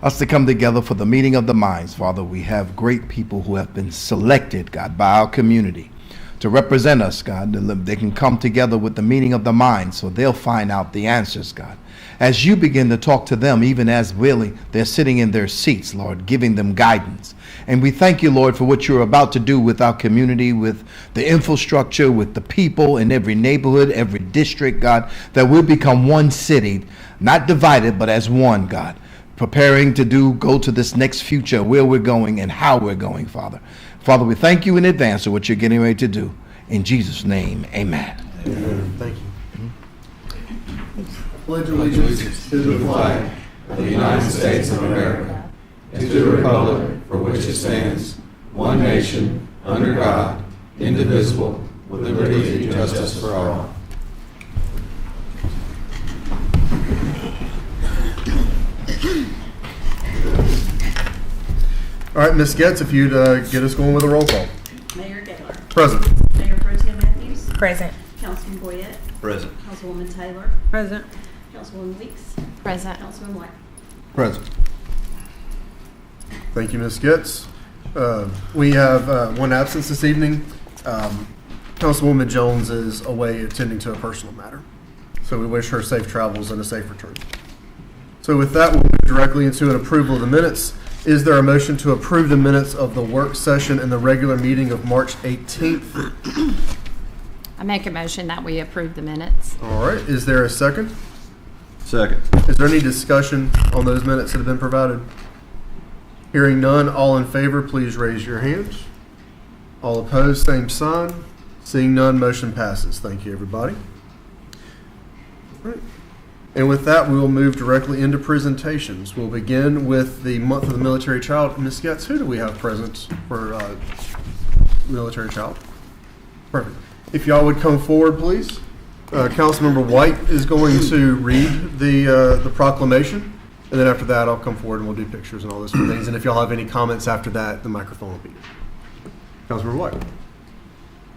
us to come together for the meeting of the minds. Father, we have great people who have been selected, God, by our community to represent us, God. They can come together with the meeting of the minds so they'll find out the answers, God. As you begin to talk to them, even as really they're sitting in their seats, Lord, giving them guidance. And we thank you, Lord, for what you're about to do with our community, with the infrastructure, with the people in every neighborhood, every district, God, that we'll become one city, not divided, but as one, God, preparing to go to this next future, where we're going and how we're going, Father. Father, we thank you in advance for what you're getting ready to do. In Jesus' name, amen. Amen. Thank you. Pledge allegiance to the flag of the United States of America, and to the republic for which it stands, one nation, under God, indivisible, with liberty and justice for all. All right, Ms. Getz, if you'd get us going with a roll call. Mayor Gaylor. Present. Mayor Pro Tem Matthews. Present. Councilman Boyette. Present. Councilwoman Taylor. Present. Councilwoman Weeks. Present. Councilman White. Present. Thank you, Ms. Getz. We have one absence this evening. Councilwoman Jones is away attending to a personal matter. So we wish her safe travels and a safe return. So with that, we'll move directly into an approval of the minutes. Is there a motion to approve the minutes of the work session and the regular meeting of March 18th? I make a motion that we approve the minutes. All right, is there a second? Second. Is there any discussion on those minutes that have been provided? Hearing none, all in favor, please raise your hand. All opposed, same sign. Seeing none, motion passes. Thank you, everybody. All right. And with that, we will move directly into presentations. We'll begin with the Month of the Military Child. Ms. Getz, who do we have present for Military Child? Perfect. If y'all would come forward, please. Councilmember White is going to read the proclamation, and then after that, I'll come forward and we'll do pictures and all those good things. And if y'all have any comments after that, the microphone will be. Councilmember White.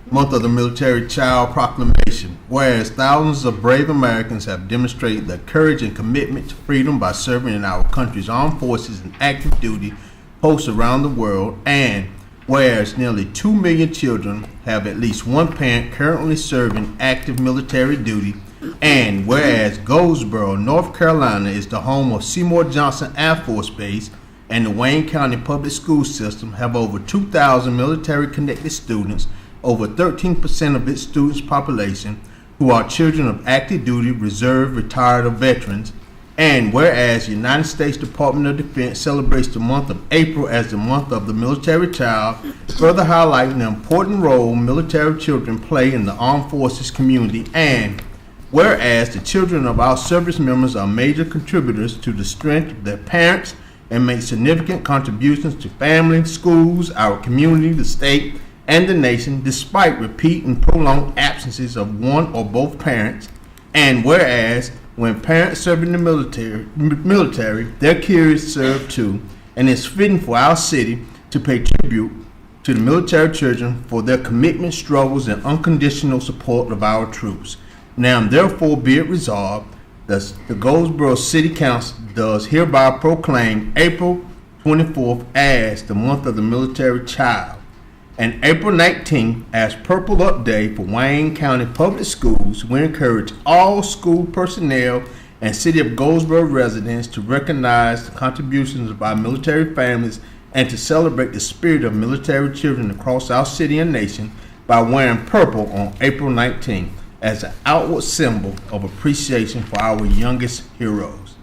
Month of the Military Child Proclamation. Whereas thousands of brave Americans have demonstrated their courage and commitment to freedom by serving in our country's armed forces and active duty posts around the world, and whereas nearly 2 million children have at least one parent currently serving active military duty, and whereas Goldsboro, North Carolina is the home of Seymour Johnson Air Force Base, and the Wayne County Public School System have over 2,000 military-connected students, over 13% of its students' population, who are children of active duty, reserve, retired, or veterans. And whereas the United States Department of Defense celebrates the month of April as the month of the military child, further highlighting the important role military children play in the armed forces community. And whereas the children of our service members are major contributors to the strength of their parents and make significant contributions to families, schools, our community, the state, and the nation, despite repeat and prolonged absences of one or both parents. And whereas when parents serve in the military, their kids serve too, and it's fitting for our city to pay tribute to the military children for their commitment, struggles, and unconditional support of our troops. Now therefore be it resolved that the Goldsboro City Council does hereby proclaim April 24th as the month of the military child, and April 19th as Purple Up Day for Wayne County Public Schools. We encourage all school personnel and City of Goldsboro residents to recognize the contributions of our military families and to celebrate the spirit of military children across our city and nation by wearing purple on April 19th as an outward symbol of appreciation for our youngest heroes.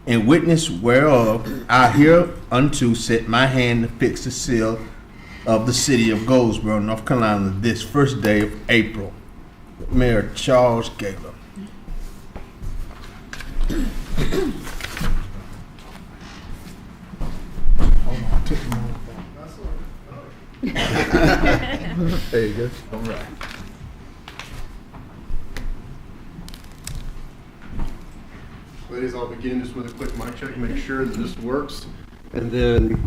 In witness whereof, I hereunto set my hand to fix the seal of the city of Goldsboro, North Carolina, this first day of April. Mayor Charles Gaylor. There you go. All right. Ladies, I'll begin just with a quick mic check to make sure that this works. And then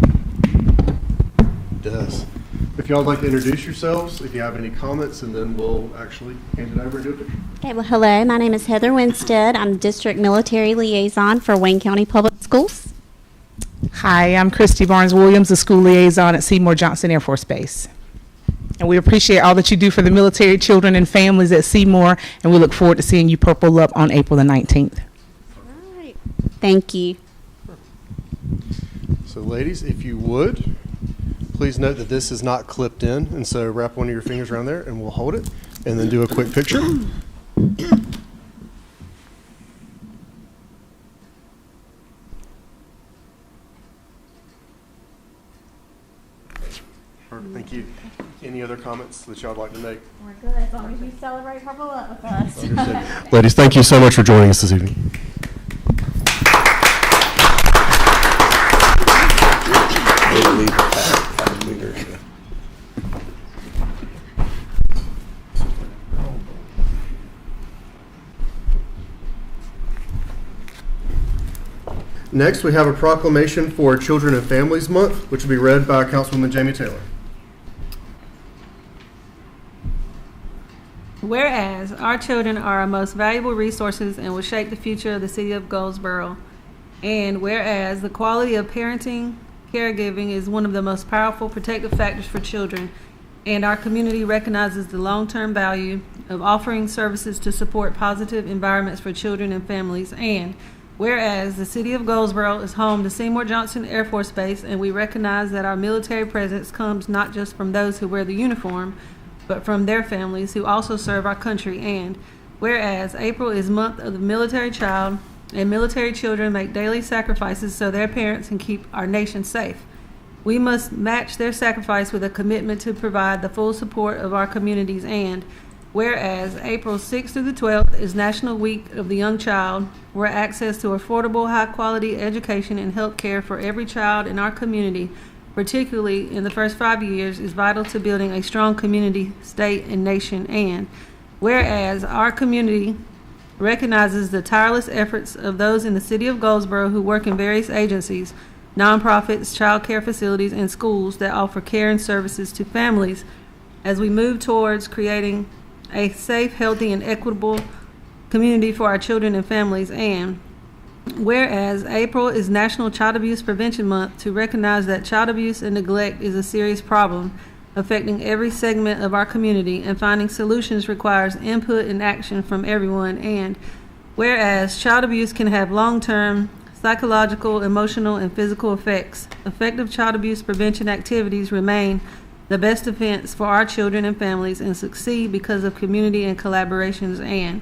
it does. If y'all would like to introduce yourselves, if you have any comments, and then we'll actually hand it over and do a picture. Okay, well, hello, my name is Heather Winstead. I'm District Military Liaison for Wayne County Public Schools. Hi, I'm Christy Barnes-Williams, the School Liaison at Seymour Johnson Air Force Base. And we appreciate all that you do for the military children and families at Seymour, and we look forward to seeing you purple up on April the 19th. All right. Thank you. So ladies, if you would, please note that this is not clipped in, and so wrap one of your fingers around there and we'll hold it and then do a quick picture. Perfect, thank you. Any other comments that y'all would like to make? We're good as long as you celebrate Purple Up with us. Understood. Ladies, thank you so much for joining us this evening. Next, we have a proclamation for Children and Families Month, which will be read by Councilwoman Jamie Taylor. Whereas our children are our most valuable resources and will shape the future of the city of Goldsboro. And whereas the quality of parenting, caregiving is one of the most powerful protective factors for children, and our community recognizes the long-term value of offering services to support positive environments for children and families. And whereas the city of Goldsboro is home to Seymour Johnson Air Force Base, and we recognize that our military presence comes not just from those who wear the uniform, but from their families who also serve our country. And whereas April is month of the military child, and military children make daily sacrifices so their parents can keep our nation safe. We must match their sacrifice with a commitment to provide the full support of our communities. And whereas April 6th through the 12th is National Week of the Young Child, where access to affordable, high-quality education and health care for every child in our community, particularly in the first 5 years, is vital to building a strong community, state, and nation. And whereas our community recognizes the tireless efforts of those in the city of Goldsboro who work in various agencies, nonprofits, child care facilities, and schools that offer care and services to families as we move towards creating a safe, healthy, and equitable community for our children and families. And whereas April is National Child Abuse Prevention Month, to recognize that child abuse and neglect is a serious problem affecting every segment of our community, and finding solutions requires input and action from everyone. And whereas child abuse can have long-term psychological, emotional, and physical effects, effective child abuse prevention activities remain the best defense for our children and families, and succeed because of community and collaborations. And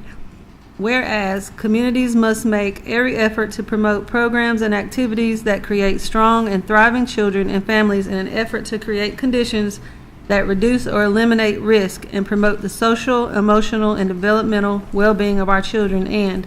whereas communities must make every effort to promote programs and activities that create strong and thriving children and families in an effort to create conditions that reduce or eliminate risk and promote the social, emotional, and developmental well-being of our children. And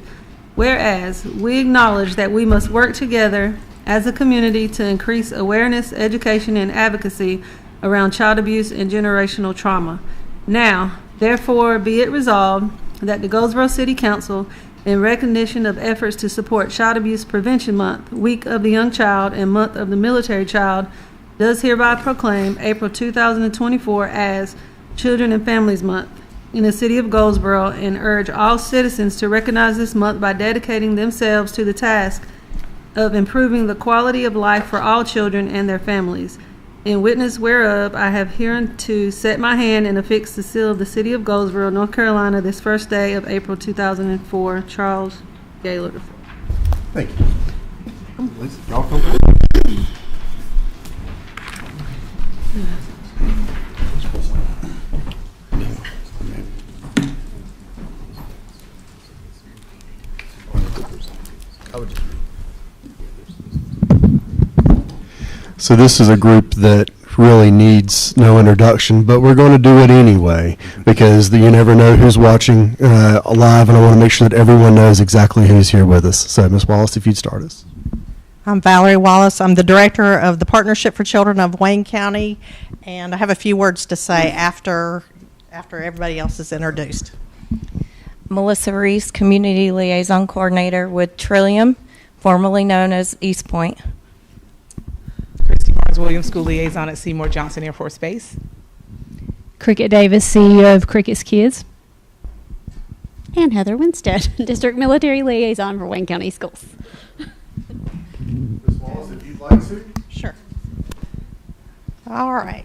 whereas we acknowledge that we must work together as a community to increase awareness, education, and advocacy around child abuse and generational trauma. Now, therefore, be it resolved that the Goldsboro City Council, in recognition of efforts to support Child Abuse Prevention Month, Week of the Young Child, and Month of the Military Child, does hereby proclaim April 2024 as Children and Families Month in the city of Goldsboro, and urge all citizens to recognize this month by dedicating themselves to the task of improving the quality of life for all children and their families. In witness whereof, I have hereunto set my hand and affixed the seal of the city of Goldsboro, North Carolina, this first day of April 2004. Charles Gaylord. Thank you. Please, y'all come forward. So this is a group that really needs no introduction, but we're going to do it anyway because you never know who's watching live, and I want to make sure that everyone knows exactly who's here with us. So, Ms. Wallace, if you'd start us. I'm Valerie Wallace. I'm the director of the Partnership for Children of Wayne County, and I have a few words to say after everybody else is introduced. Melissa Reese, Community Liaison Coordinator with Trillium, formerly known as East Point. Christy Barnes-Williams, School Liaison at Seymour Johnson Air Force Base. Cricket Davis, CEO of Cricket's Kids. And Heather Winstead, District Military Liaison for Wayne County Schools. Ms. Wallace, if you'd like to. Sure. All right.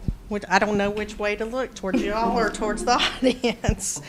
I don't know which way to look, towards you all or towards the audience.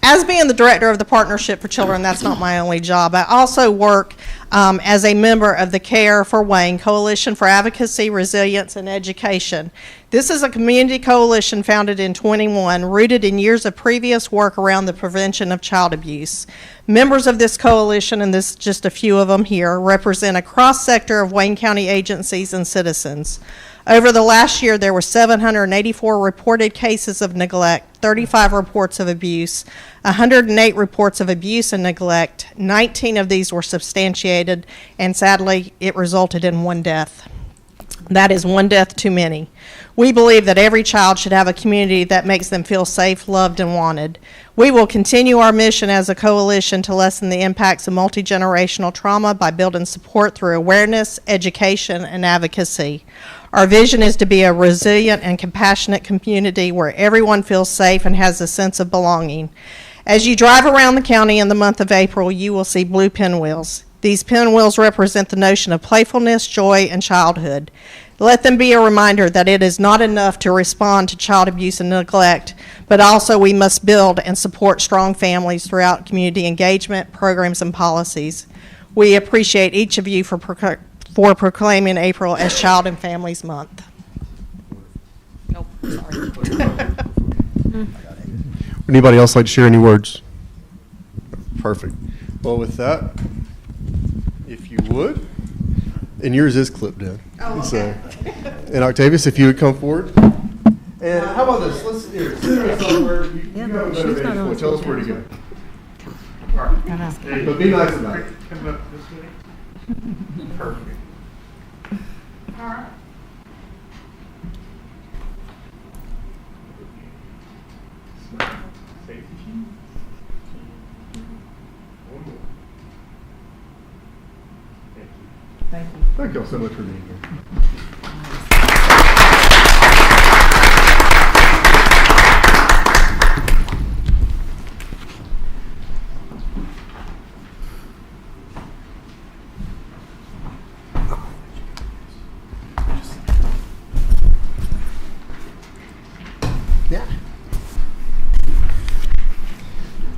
As being the director of the Partnership for Children, that's not my only job. I also work as a member of the Care for Wayne Coalition for Advocacy, Resilience, and Education. This is a community coalition founded in 21, rooted in years of previous work around the prevention of child abuse. Members of this coalition, and this is just a few of them here, represent a cross-sector of Wayne County agencies and citizens. Over the last year, there were 784 reported cases of neglect, 35 reports of abuse, 108 reports of abuse and neglect. 19 of these were substantiated, and sadly, it resulted in one death. That is one death too many. We believe that every child should have a community that makes them feel safe, loved, and wanted. We will continue our mission as a coalition to lessen the impacts of multi-generational trauma by building support through awareness, education, and advocacy. Our vision is to be a resilient and compassionate community where everyone feels safe and has a sense of belonging. As you drive around the county in the month of April, you will see blue pinwheels. These pinwheels represent the notion of playfulness, joy, and childhood. Let them be a reminder that it is not enough to respond to child abuse and neglect, but also we must build and support strong families throughout community engagement, programs, and policies. We appreciate each of you for proclaiming April as Child and Families Month. Nope, sorry. Anybody else like to share any words? Perfect. Well, with that, if you would, and yours is clipped in. Oh, okay. So, and Octavius, if you would come forward. And how about this? Let's hear it. You have a better vantage point. Tell us where to go. All right. But be nice about it. Perfect. All right. Thank you. Thank you all so much for being here. Yeah.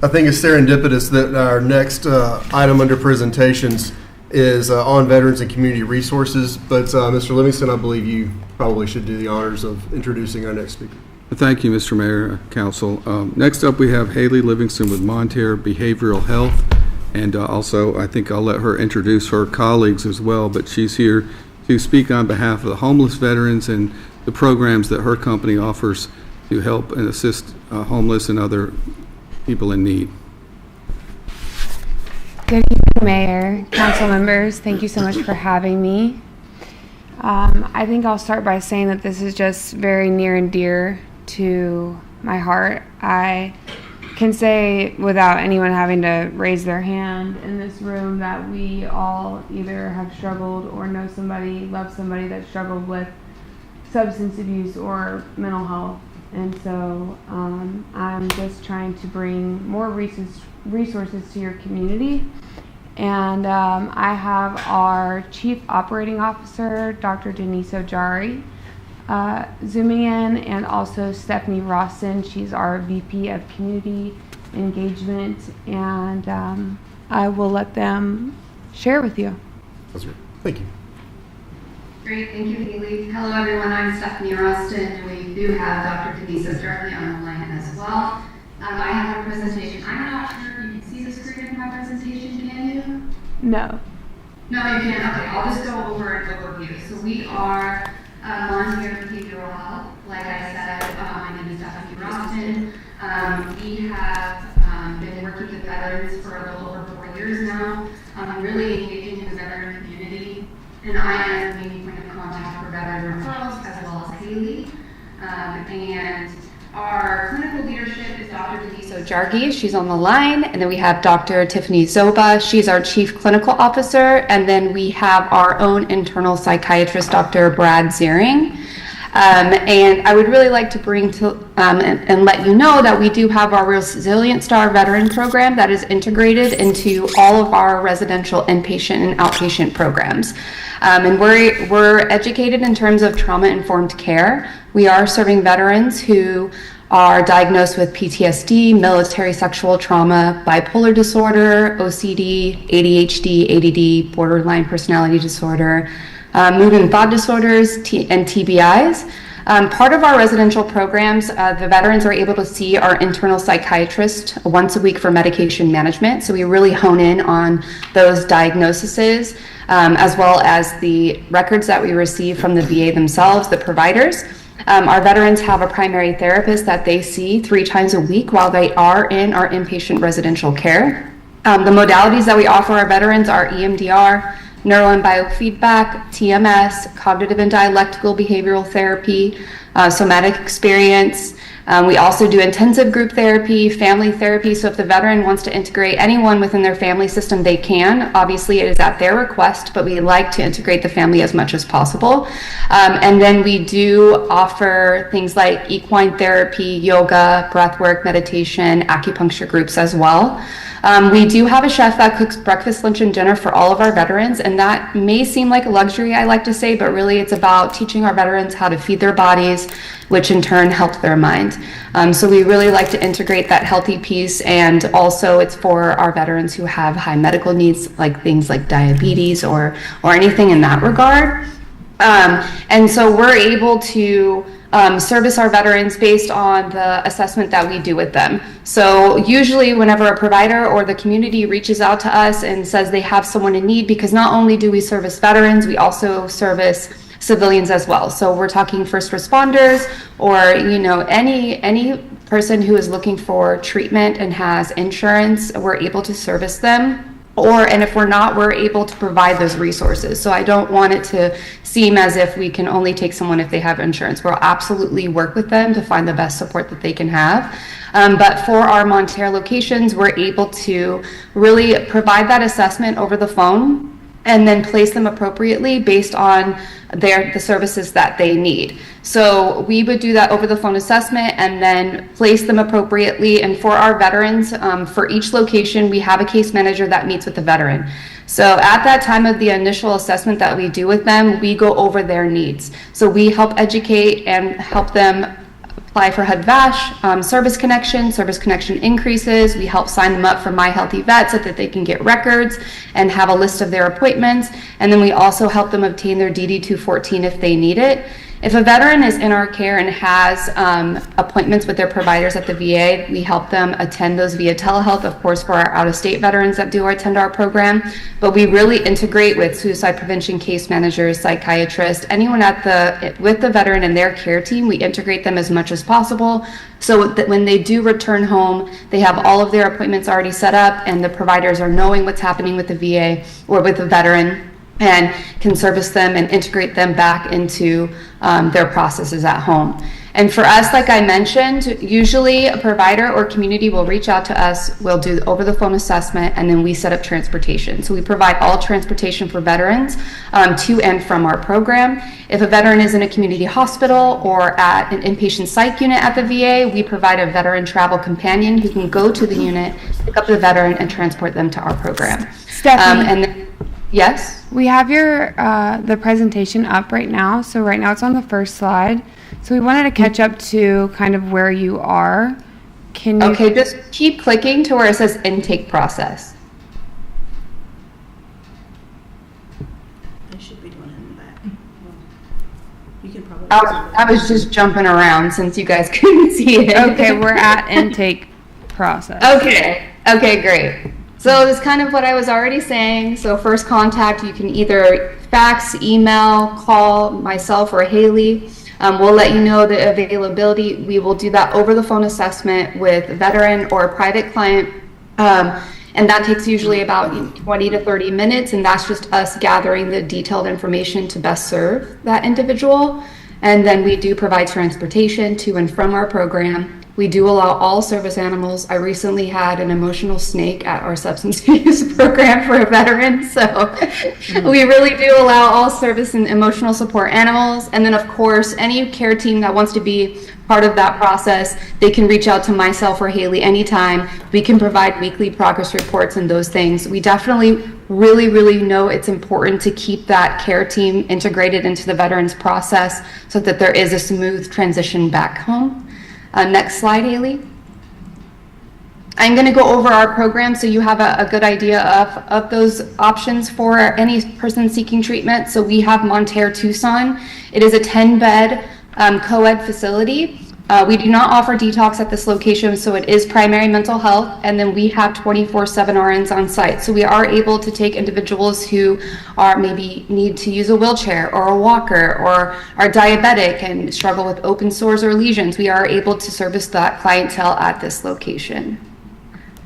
I think it's serendipitous that our next item under presentations is on veterans and community resources. But Mr. Livingston, I believe you probably should do the honors of introducing our next speaker. Thank you, Mr. Mayor, Council. Next up, we have Haley Livingston with Monterey Behavioral Health. And also, I think I'll let her introduce her colleagues as well, but she's here to speak on behalf of the homeless veterans and the programs that her company offers to help and assist homeless and other people in need. Good evening, Mayor, council members. Thank you so much for having me. I think I'll start by saying that this is just very near and dear to my heart. I can say without anyone having to raise their hand in this room that we all either have struggled or know somebody, love somebody that struggled with substance abuse or mental health. And so I'm just trying to bring more resources to your community. And I have our Chief Operating Officer, Dr. Denise Ojari, zooming in, and also Stephanie Roston. She's our VP of Community Engagement, and I will let them share with you. That's right. Thank you. Great, thank you, Haley. Hello, everyone. I'm Stephanie Roston, and we do have Dr. Denise Ojari on the line as well. I have a presentation. I'm not sure if you can see the screen of my presentation, can you? No. No, you can't. Okay, I'll just go over an overview. So we are Monterey Behavioral Health. Like I said, my name is Stephanie Roston. We have been working with veterans for a little over 4 years now. Really engaging in the veteran community and I am the main point of contact for veteran referrals as well as Haley. And our clinical leadership is Dr. Denise Ojargi. She's on the line. And then we have Dr. Tiffany Zoba. She's our Chief Clinical Officer. And then we have our own internal psychiatrist, Dr. Brad Ziering. And I would really like to bring to and let you know that we do have our Resilient Star Veteran Program that is integrated into all of our residential inpatient and outpatient programs. And we're educated in terms of trauma-informed care. We are serving veterans who are diagnosed with PTSD, military sexual trauma, bipolar disorder, OCD, ADHD, ADD, borderline personality disorder, mood and thought disorders, and TBIs. Part of our residential programs, the veterans are able to see our internal psychiatrist once a week for medication management. So we really hone in on those diagnoses, as well as the records that we receive from the VA themselves, the providers. Our veterans have a primary therapist that they see 3 times a week while they are in our inpatient residential care. The modalities that we offer our veterans are EMDR, neuro and biofeedback, TMS, cognitive and dialectical behavioral therapy, somatic experience. We also do intensive group therapy, family therapy. So if the veteran wants to integrate anyone within their family system, they can. Obviously, it is at their request, but we like to integrate the family as much as possible. And then we do offer things like equine therapy, yoga, breathwork, meditation, acupuncture groups as well. We do have a chef that cooks breakfast, lunch, and dinner for all of our veterans, and that may seem like a luxury, I like to say, but really it's about teaching our veterans how to feed their bodies, which in turn helps their mind. So we really like to integrate that healthy piece, and also it's for our veterans who have high medical needs, like things like diabetes or anything in that regard. And so we're able to service our veterans based on the assessment that we do with them. So usually whenever a provider or the community reaches out to us and says they have someone in need, because not only do we service veterans, we also service civilians as well. So we're talking first responders, or any person who is looking for treatment and has insurance, we're able to service them. And if we're not, we're able to provide those resources. So I don't want it to seem as if we can only take someone if they have insurance. We'll absolutely work with them to find the best support that they can have. But for our Monterey locations, we're able to really provide that assessment over the phone and then place them appropriately based on the services that they need. So we would do that over the phone assessment and then place them appropriately. And for our veterans, for each location, we have a case manager that meets with the veteran. So at that time of the initial assessment that we do with them, we go over their needs. So we help educate and help them apply for HUD-VASH, service connection increases. We help sign them up for My Healthy Vet so that they can get records and have a list of their appointments. And then we also help them obtain their DD-214 if they need it. If a veteran is in our care and has appointments with their providers at the VA, we help them attend those via telehealth, of course, for our out-of-state veterans that do attend our program. But we really integrate with suicide prevention case managers, psychiatrists, anyone with the veteran and their care team. We integrate them as much as possible so that when they do return home, they have all of their appointments already set up and the providers are knowing what's happening with the VA or with the veteran, and can service them and integrate them back into their processes at home. And for us, like I mentioned, usually a provider or community will reach out to us, we'll do over the phone assessment, and then we set up transportation. So we provide all transportation for veterans to and from our program. If a veteran is in a community hospital or at an inpatient psych unit at the VA, we provide a veteran travel companion who can go to the unit, pick up the veteran, and transport them to our program. Stephanie. Yes? We have your the presentation up right now. So right now it's on the first slide. So we wanted to catch up to kind of where you are. Can you? Okay, just keep clicking to where it says intake process. I should be doing it in the back. You can probably. I was just jumping around since you guys couldn't see it. Okay, we're at intake process. Okay, great. So it's kind of what I was already saying. So first contact, you can either fax, email, call myself or Haley. We'll let you know the availability. We will do that over the phone assessment with a veteran or a private client. And And that takes usually about 20 to 30 minutes, and that's just us gathering the detailed information to best serve that individual. And then we do provide transportation to and from our program. We do allow all service animals. I recently had an emotional snake at our substance use program for a veteran. So we really do allow all service and emotional support animals. And then of course, any care team that wants to be part of that process, they can reach out to myself or Haley anytime. We can provide weekly progress reports and those things. We definitely really know it's important to keep that care team integrated into the veterans process so that there is a smooth transition back home. Next slide, Haley. I'm going to go over our program so you have a good idea of those options for any person seeking treatment. So we have Monterre Tucson. It is a 10-bed co-ed facility. We do not offer detox at this location, so it is primary mental health, and then we have 24/7 RNs on site. So we are able to take individuals who are maybe need to use a wheelchair or a walker or are diabetic and struggle with open sores or lesions. We are able to service that clientele at this location.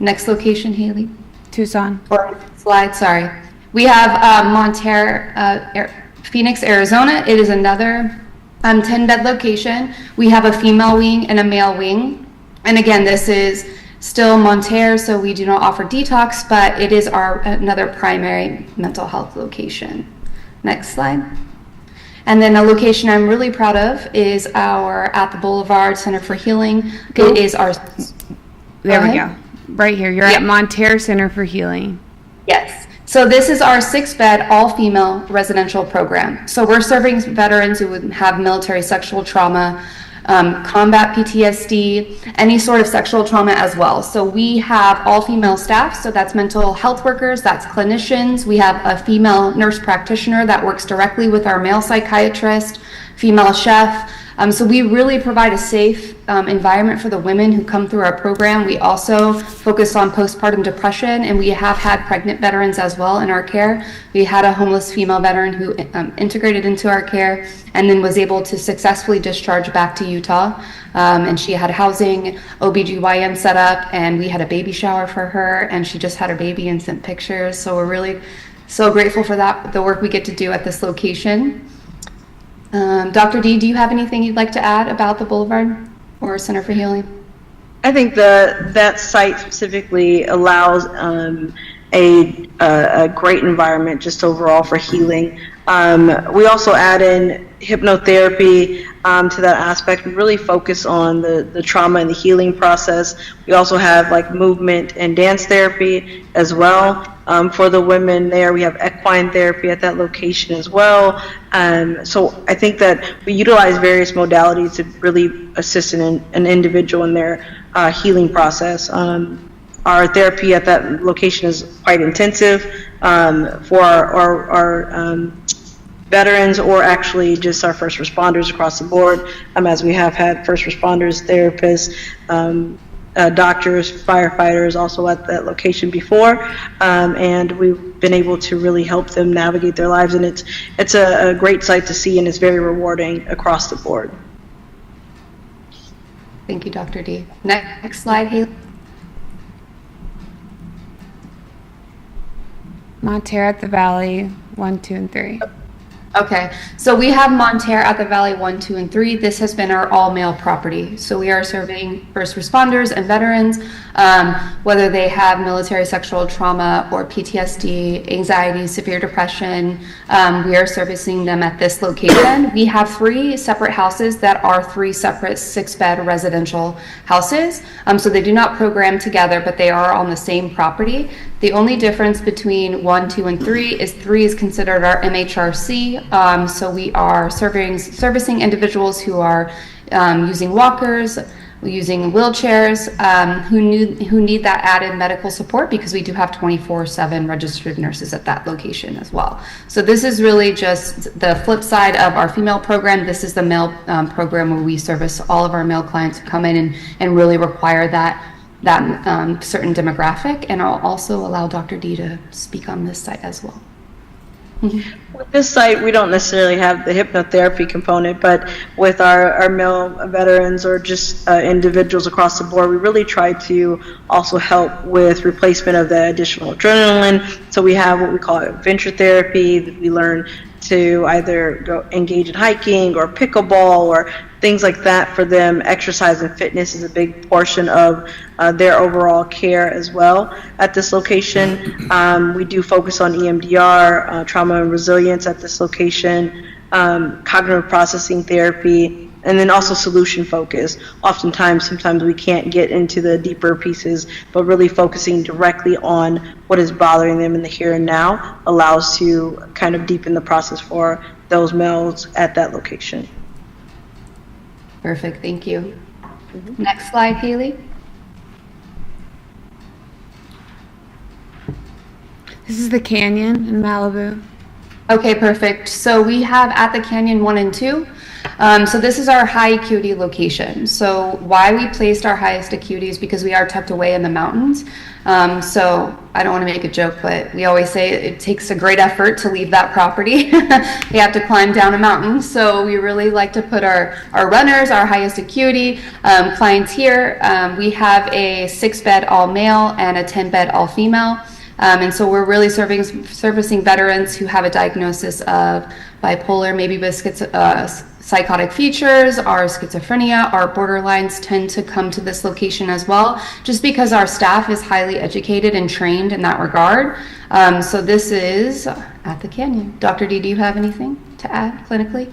Next location, Haley. Tucson. Or slide, sorry. We have Monterre, Phoenix, Arizona. It is another 10-bed location. We have a female wing and a male wing. And again, this is still Monterre, so we do not offer detox, but it is another primary mental health location. Next slide. And then a location I'm really proud of is our At the Boulevard Center for Healing. It is our... There we go. Right here. You're at Monterre Center for Healing. Yes. So this is our 6-bed, all-female residential program. So we're serving veterans who would have military sexual trauma, combat PTSD, any sort of sexual trauma as well. So we have all-female staff, so that's mental health workers, that's clinicians. We have a female nurse practitioner that works directly with our male psychiatrist, female chef. So we really provide a safe environment for the women who come through our program. We also focus on postpartum depression, and we have had pregnant veterans as well in our care. We had a homeless female veteran who integrated into our care and then was able to successfully discharge back to Utah. And she had housing, OBGYN set up, and we had a baby shower for her, and she just had her baby and sent pictures. So we're really so grateful for that, the work we get to do at this location. Dr. D, do you have anything you'd like to add about the Boulevard or Center for Healing? I think that site specifically allows a great environment just overall for healing. We also add in hypnotherapy to that aspect. We really focus on the trauma and the healing process. We also have like movement and dance therapy as well. For the women there, we have equine therapy at that location as well. So I think that we utilize various modalities to really assist an individual in their healing process. Our therapy at that location is quite intensive for our veterans, or actually just our first responders across the board, as we have had first responders, therapists, doctors, firefighters also at that location before, and we've been able to really help them navigate their lives, and it's a great sight to see, and it's very rewarding across the board. Thank you, Dr. D. Next slide, Haley. Monterre at the Valley, 1, 2, and 3. Okay, so we have Monterre at the Valley 1, 2, and 3. This has been our all-male property. So we are serving first responders and veterans, whether they have military sexual trauma or PTSD, anxiety, severe depression. We are servicing them at this location. We have 3 separate houses that are 3 separate 6-bed residential houses. So they do not program together, but they are on the same property. The only difference between 1, 2, and 3 is 3 is considered our MHRC. So we are servicing individuals who are using walkers, using wheelchairs, who need that added medical support, because we do have 24/7 registered nurses at that location as well. So this is really just the flip side of our female program. This is the male program where we service all of our male clients who come in and really require that certain demographic. And I'll also allow Dr. D to speak on this site as well. With this site, we don't necessarily have the hypnotherapy component, but with our male veterans or just individuals across the board, we really try to also help with replacement of the additional adrenaline. So we have what we call adventure therapy. We learn to either go engage in hiking or pickleball or things like that for them. Exercise and fitness is a big portion of their overall care as well at this location. We do focus on EMDR, trauma and resilience at this location, cognitive processing therapy, and then also solution focus. Sometimes we can't get into the deeper pieces, but really focusing directly on what is bothering them in the here and now allows to kind of deepen the process for those males at that location. Perfect, thank you. Next slide, Haley. This is the canyon in Malibu. Okay, perfect. So we have at the Canyon 1 and 2. So this is our high acuity location. So why we placed our highest acuity is because we are tucked away in the mountains. So I don't want to make a joke, but we always say it takes a great effort to leave that property. You have to climb down a mountain. So we really like to put our runners, our highest acuity clients here. We have a 6-bed all male and a 10-bed all female. And so we're really servicing veterans who have a diagnosis of bipolar, maybe with psychotic features, or schizophrenia. Our borderlines tend to come to this location as well, just because our staff is highly educated and trained in that regard. So this is at the Canyon. Dr. D, do you have anything to add clinically?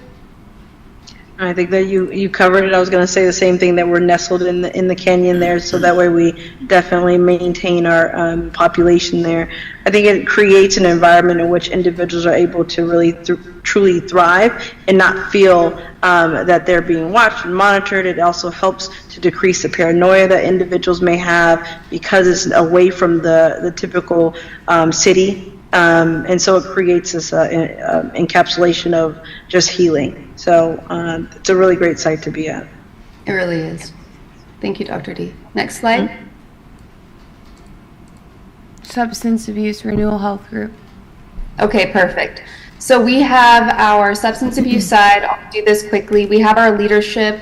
I think that you covered it. I was going to say the same thing, that we're nestled in the canyon there, so that way we definitely maintain our population there. I think it creates an environment in which individuals are able to really truly thrive and not feel that they're being watched and monitored. It also helps to decrease the paranoia that individuals may have because it's away from the typical city. And so it creates this encapsulation of just healing. So it's a really great site to be at. It really is. Thank you, Dr. D. Next slide. Substance Abuse Renewal Health Group. Okay, perfect. So we have our substance abuse side. I'll do this quickly. We have our leadership.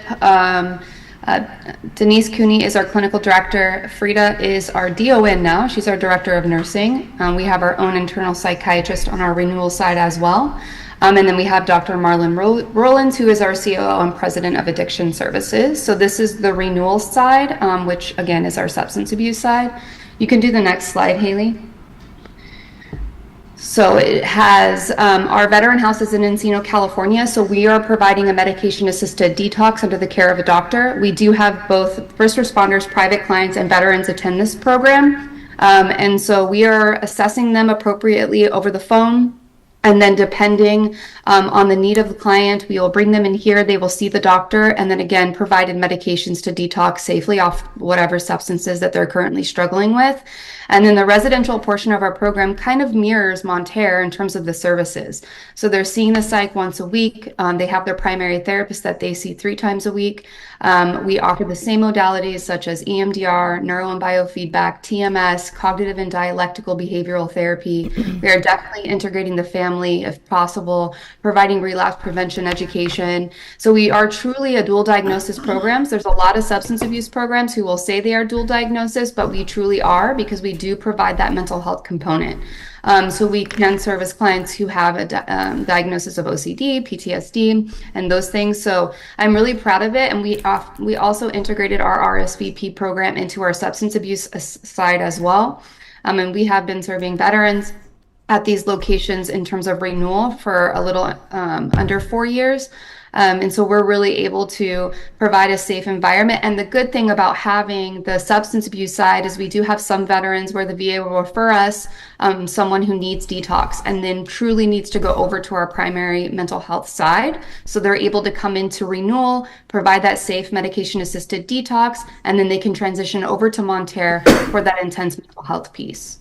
Denise Cooney is our clinical director. Frida is our DON now. She's our director of nursing. We have our own internal psychiatrist on our renewal side as well. And then we have Dr. Marlon Rollins, who is our COO and president of addiction services. So this is the renewal side, which again is our substance abuse side. You can do the next slide, Haley. So it has our veteran house is in Encino, California. So we are providing a medication-assisted detox under the care of a doctor. We do have both first responders, private clients, and veterans attend this program. And so we are assessing them appropriately over the phone. And then depending on the need of the client, we will bring them in here. They will see the doctor and then again provided medications to detox safely off whatever substances that they're currently struggling with. And then the residential portion of our program kind of mirrors Monterre in terms of the services. So they're seeing the psych once a week. They have their primary therapist that they see 3 times a week. We offer the same modalities such as EMDR, neuro and biofeedback, TMS, cognitive and dialectical behavioral therapy. We are definitely integrating the family if possible, providing relapse prevention education. So we are truly a dual diagnosis programs. There's a lot of substance abuse programs who will say they are dual diagnosis, but we truly are because we do provide that mental health component. So we can service clients who have a diagnosis of OCD, PTSD, and those things. So I'm really proud of it. And we also integrated our RSVP program into our substance abuse side as well. And we have been serving veterans at these locations in terms of renewal for a little under 4 years. And so we're really able to provide a safe environment. And the good thing about having the substance abuse side is we do have some veterans where the VA will refer us someone who needs detox and then truly needs to go over to our primary mental health side. So they're able to come into renewal, provide that safe medication assisted detox, and then they can transition over to Monterre for that intense mental health piece.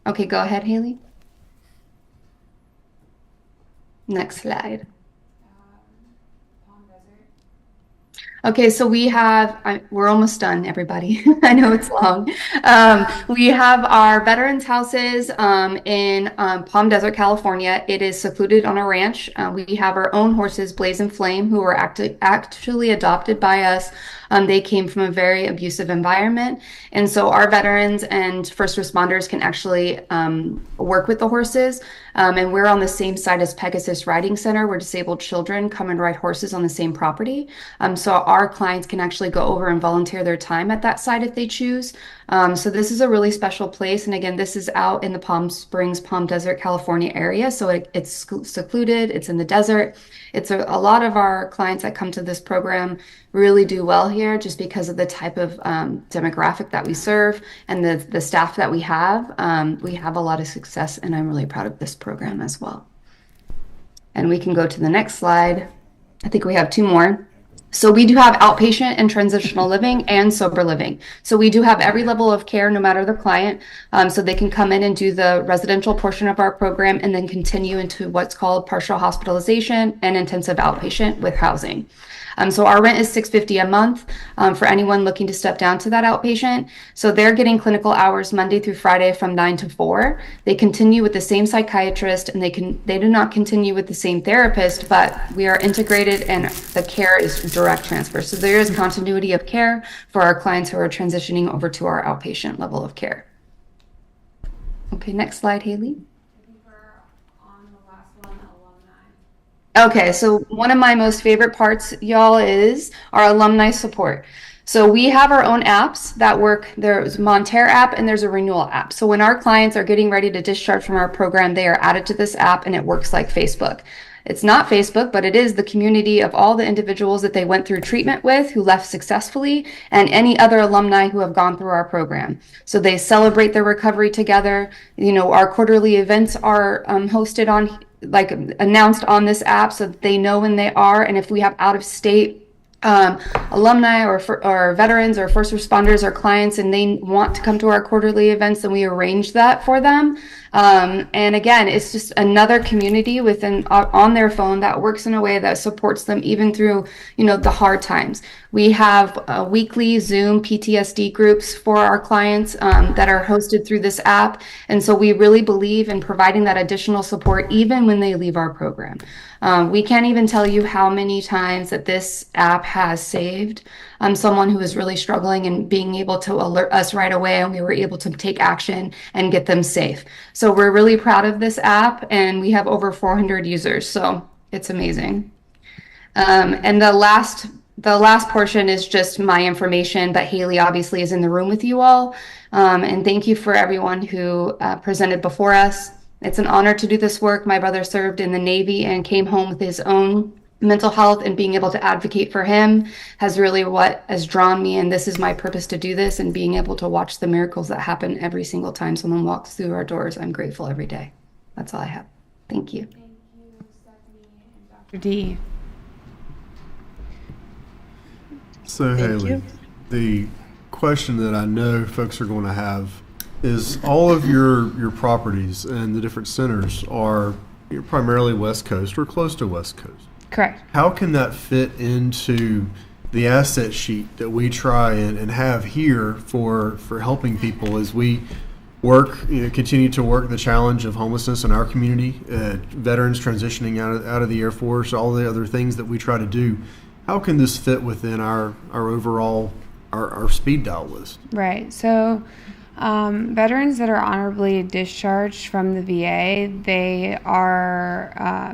Okay, go ahead, Haley. Next slide. Okay, so we have, we're almost done, everybody. I know it's long. We have our veterans houses in Palm Desert, California. It is secluded on a ranch. We have our own horses, Blaze and Flame, who were actually adopted by us. They came from a very abusive environment. And so our veterans and first responders can actually work with the horses. And we're on the same side as Pegasus Riding Center, where disabled children come and ride horses on the same property. So our clients can actually go over and volunteer their time at that site if they choose. So this is a really special place. And again, this is out in the Palm Springs, Palm Desert, California area. So it's secluded, it's in the desert. It's a lot of our clients that come to this program really do well here just because of the type of demographic that we serve and the staff that we have. We have a lot of success, and I'm really proud of this program as well. And we can go to the next slide. I think we have 2 more. So we do have outpatient and transitional living and sober living. So we do have every level of care, no matter the client. So they can come in and do the residential portion of our program and then continue into what's called partial hospitalization and intensive outpatient with housing. So our rent is $650 a month for anyone looking to step down to that outpatient. So they're getting clinical hours Monday through Friday from 9 to 4. They continue with the same psychiatrist, and they do not continue with the same therapist, but we are integrated and the care is direct transfer. So there is continuity of care for our clients who are transitioning over to our outpatient level of care. Okay, next slide, Haley. Okay, so one of my most favorite parts, y'all, is our alumni support. So we have our own apps that work. There's a Monterre app and there's a renewal app. So when our clients are getting ready to discharge from our program, they are added to this app and it works like Facebook. It's not Facebook, but it is the community of all the individuals that they went through treatment with, who left successfully, and any other alumni who have gone through our program. So they celebrate their recovery together. You know, our quarterly events are hosted on, like, announced on this app so that they know when they are. And if we have out of state alumni or veterans or first responders or clients and they want to come to our quarterly events, then we arrange that for them. And again, it's just another community within on their phone that works in a way that supports them even through, you know, the hard times. We have weekly Zoom PTSD groups for our clients that are hosted through this app. And so we really believe in providing that additional support even when they leave our program. We can't even tell you how many times that this app has saved someone who is really struggling and being able to alert us right away, and we were able to take action and get them safe. So we're really proud of this app, and we have over 400 users, so it's amazing. And the last portion is just my information, but Haley obviously is in the room with you all. And thank you for everyone who presented before us. It's an honor to do this work. My brother served in the Navy and came home with his own mental health, and being able to advocate for him has really what has drawn me. And this is my purpose to do this, and being able to watch the miracles that happen every single time someone walks through our doors. I'm grateful every day. That's all I have. Thank you. Thank you, Stephanie and Dr. D. So Haley, the question that I know folks are going to have is, all of your properties and the different centers are primarily West Coast or close to West Coast. Correct. How can that fit into the asset sheet that we try and have here for helping people as we work, continue to work the challenge of homelessness in our community, veterans transitioning out of the Air Force, all the other things that we try to do? How can this fit within our overall, our speed dial list? Right. So veterans that are honorably discharged from the VA, they are,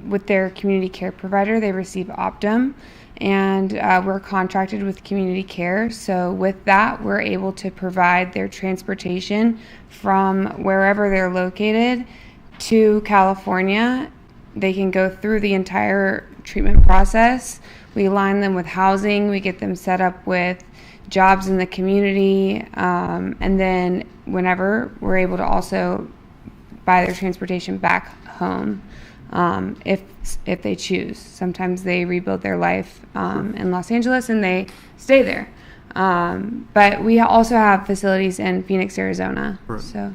with their community care provider, they receive Optum, and we're contracted with community care. So with that, we're able to provide their transportation from wherever they're located to California. They can go through the entire treatment process. We align them with housing. We get them set up with jobs in the community, and then whenever, we're able to also buy their transportation back home if they choose. Sometimes they rebuild their life in Los Angeles and they stay there. But we also have facilities in Phoenix, Arizona. Right. So,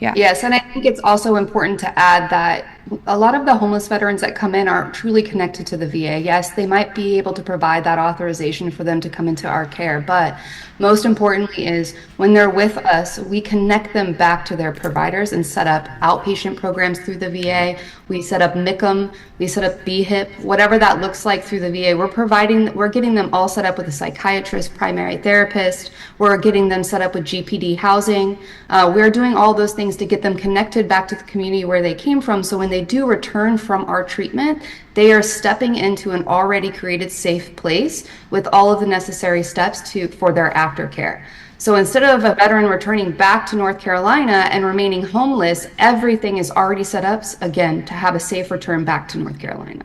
yeah. Yes, and I think it's also important to add that a lot of the homeless veterans that come in are truly connected to the VA. Yes, they might be able to provide that authorization for them to come into our care, but most importantly is when they're with us, we connect them back to their providers and set up outpatient programs through the VA. We set up MICM, we set up BHIP, whatever that looks like through the VA. We're getting them all set up with a psychiatrist, primary therapist. We're getting them set up with GPD housing. We're doing all those things to get them connected back to the community where they came from. So when they do return from our treatment, they are stepping into an already created safe place with all of the necessary steps for their aftercare. So instead of a veteran returning back to North Carolina and remaining homeless, everything is already set up, again, to have a safe return back to North Carolina.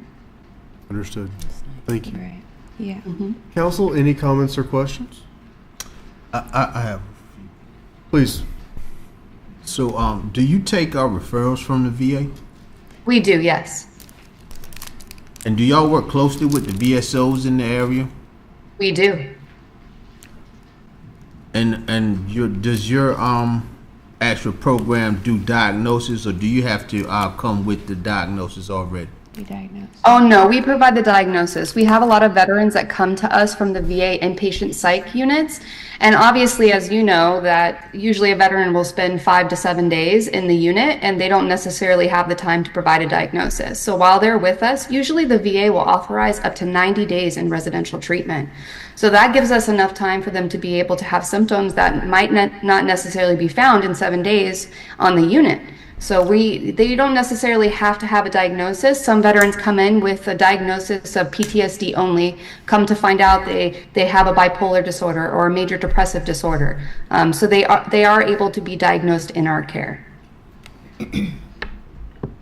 Understood. Thank you. Right. Yeah. Council, any comments or questions? I have. Please. So, do you take referrals from the VA? We do, yes. And do y'all work closely with the VSOs in the area? We do. And does your actual program do diagnosis, or do you have to come with the diagnosis already? Oh, no, we provide the diagnosis. We have a lot of veterans that come to us from the VA inpatient psych units. And obviously, as you know, that usually a veteran will spend 5 to 7 days in the unit, and they don't necessarily have the time to provide a diagnosis. So while they're with us, usually the VA will authorize up to 90 days in residential treatment. So that gives us enough time for them to be able to have symptoms that might not necessarily be found in 7 days on the unit. So they don't necessarily have to have a diagnosis. Some veterans come in with a diagnosis of PTSD only, come to find out they have a bipolar disorder or a major depressive disorder. So they are able to be diagnosed in our care.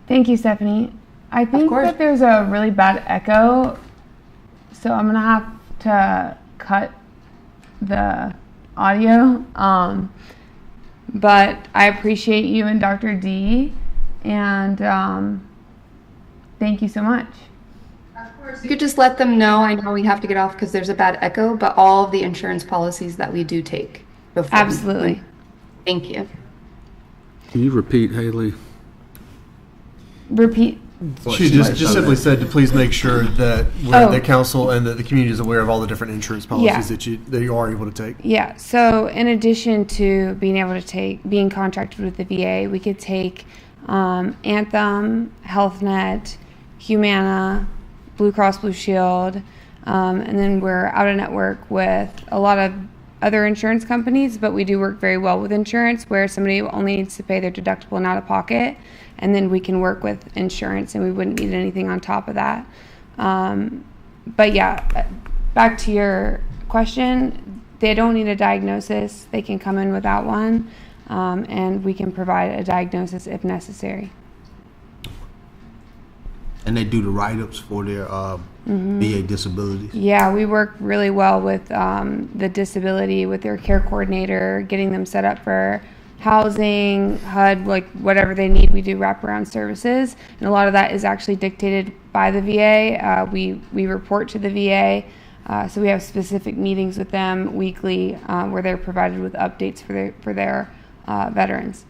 Thank you, Stephanie. I think that there's a really bad echo, so I'm gonna have to cut the audio. But I appreciate you and Dr. D, and thank you so much. Of course. You could just let them know. I know we have to get off because there's a bad echo, but all of the insurance policies that we do take. Absolutely. Thank you. Can you repeat, Haley? Repeat. She just simply said to please make sure that the council and the community is aware of all the different insurance policies that you are able to take. Yeah. So in addition to being able to being contracted with the VA, we could take Anthem, HealthNet, Humana, Blue Cross Blue Shield, and then we're out of network with a lot of other insurance companies, but we do work very well with insurance where somebody only needs to pay their deductible and out of pocket, and then we can work with insurance and we wouldn't need anything on top of that. But yeah, back to your question, they don't need a diagnosis. They can come in without one, and we can provide a diagnosis if necessary. And they do the write-ups for their VA disabilities? Yeah, we work really well with the disability, with their care coordinator, getting them set up for housing, HUD, like whatever they need. We do wraparound services, and a lot of that is actually dictated by the VA. We report to the VA, so we have specific meetings with them weekly where they're provided with updates for their veterans.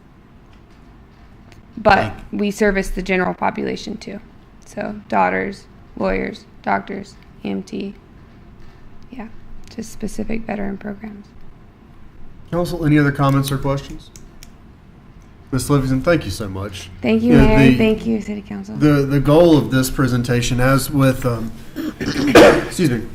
But we service the general population too, so daughters, lawyers, doctors, EMT, yeah, just specific veteran programs. Council, any other comments or questions? Ms. Livingston, thank you so much. Thank you, Mayor. Thank you, City Council. The goal of this presentation, as with excuse me,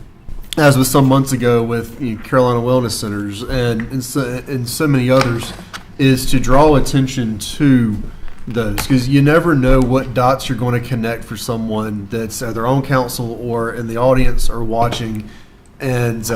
as with some months ago with Carolina Wellness Centers and so many others, is to draw attention to those, because you never know what dots you're going to connect for someone that's either on council or in the audience or watching, and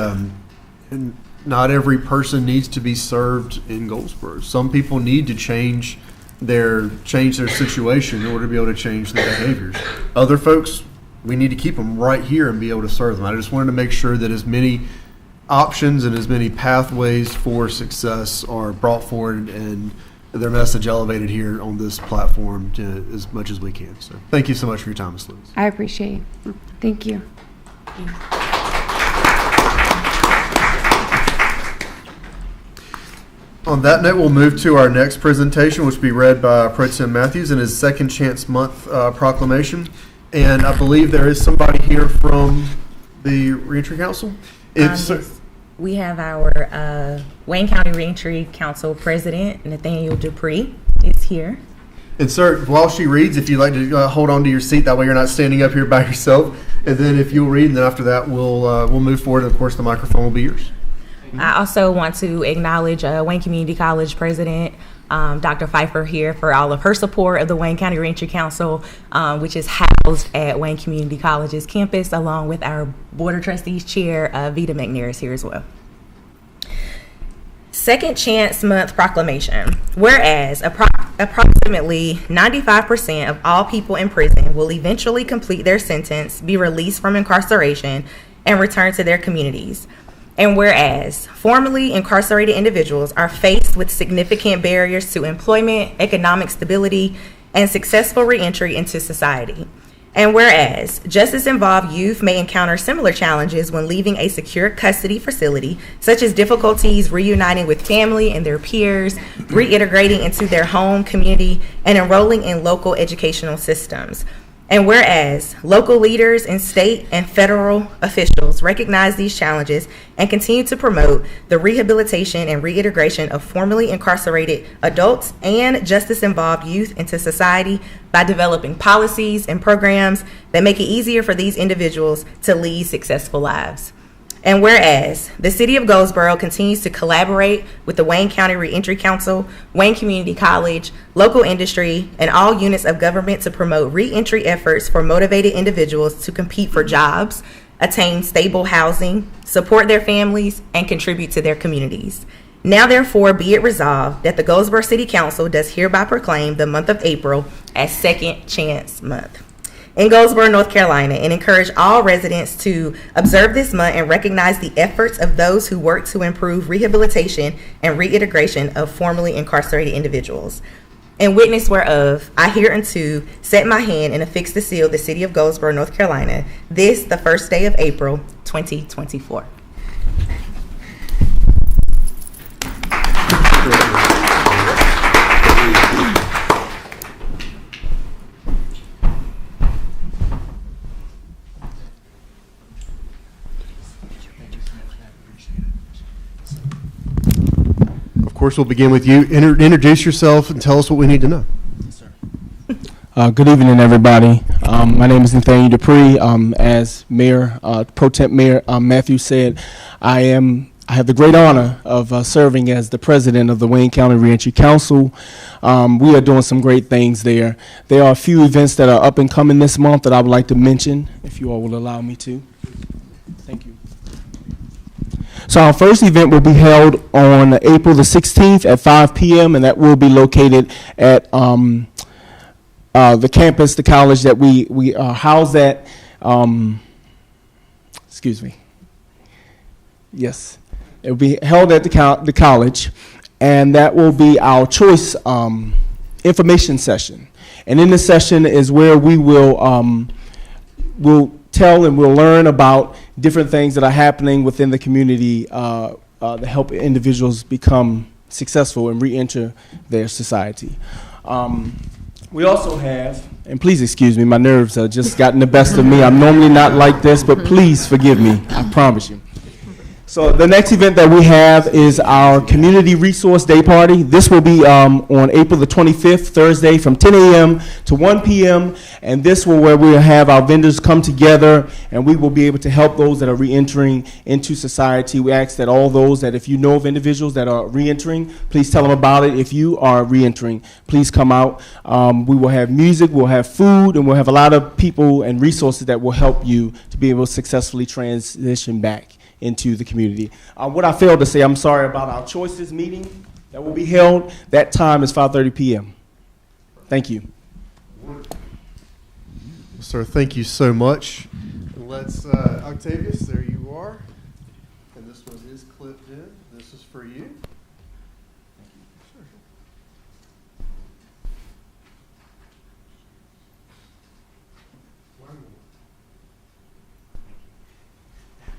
not every person needs to be served in Goldsboro. Some people need to change their situation in order to be able to change their behaviors. Other folks, we need to keep them right here and be able to serve them. I just wanted to make sure that as many options and as many pathways for success are brought forward and their message elevated here on this platform as much as we can. So thank you so much for your time, Ms. Lewis. I appreciate it. Thank you. On that note, we'll move to our next presentation, which will be read by Pro Tem Matthews in his Second Chance Month proclamation. And I believe there is somebody here from the Reentry Council. Yes. We have our Wayne County Reentry Council President, Nathaniel Dupree, is here. And sir, while she reads, if you'd like to hold on to your seat, that way you're not standing up here by yourself. And then if you'll read, and then after that, we'll move forward. And of course, the microphone will be yours. I also want to acknowledge Wayne Community College President Dr. Pfeiffer here for all of her support of the Wayne County Reentry Council, which is housed at Wayne Community College's campus, along with our Board of Trustees Chair, Vita McNair, is here as well. Second Chance Month proclamation. Whereas approximately 95% of all people in prison will eventually complete their sentence, be released from incarceration, and return to their communities. And whereas formerly incarcerated individuals are faced with significant barriers to employment, economic stability, and successful reentry into society. And whereas justice-involved youth may encounter similar challenges when leaving a secure custody facility, such as difficulties reuniting with family and their peers, reintegrating into their home community, and enrolling in local educational systems. And whereas local leaders and state and federal officials recognize these challenges and continue to promote the rehabilitation and reintegration of formerly incarcerated adults and justice-involved youth into society by developing policies and programs that make it easier for these individuals to lead successful lives. And whereas the City of Goldsboro continues to collaborate with the Wayne County Reentry Council, Wayne Community College, local industry, and all units of government to promote reentry efforts for motivated individuals to compete for jobs, attain stable housing, support their families, and contribute to their communities. Now therefore be it resolved that the Goldsboro City Council does hereby proclaim the month of April as Second Chance Month in Goldsboro, North Carolina, and encourage all residents to observe this month and recognize the efforts of those who work to improve rehabilitation and reintegration of formerly incarcerated individuals. In witness whereof, I hereunto set my hand and affix the seal of the City of Goldsboro, North Carolina, this the first day of April, 2024. Of course, we'll begin with you. Introduce yourself and tell us what we need to know. Good evening, everybody. My name is Nathaniel Dupree. As Mayor, Pro Temp Mayor Matthews said, I have the great honor of serving as the president of the Wayne County Reentry Council. We are doing some great things there. There are a few events that are up and coming this month that I would like to mention, if you all will allow me to. Thank you. So our first event will be held on April the 16th at 5 p.m. and that will be located at the campus, the college that we house at. Excuse me. Yes, it will be held at the college, and that will be our choice information session. And in this session is where we will we'll tell and we'll learn about different things that are happening within the community that help individuals become successful and re-enter their society. We also have, and please excuse me, my nerves have just gotten the best of me. I'm normally not like this, but please forgive me, I promise you. So the next event that we have is our Community Resource Day Party. This will be on April the 25th, Thursday, from 10 a.m. to 1 p.m. And this will where we'll have our vendors come together, and we will be able to help those that are re-entering into society. We ask that all those that if you know of individuals that are re-entering, please tell them about it. If you are re-entering, please come out. We will have music, we'll have food, and we'll have a lot of people and resources that will help you to be able to successfully transition back into the community. What I failed to say, I'm sorry about our choices meeting that will be held. That time is 5:30 p.m. Thank you. Sir, thank you so much. Let's, Octavius, there you are. And this one is clipped in. This is for you.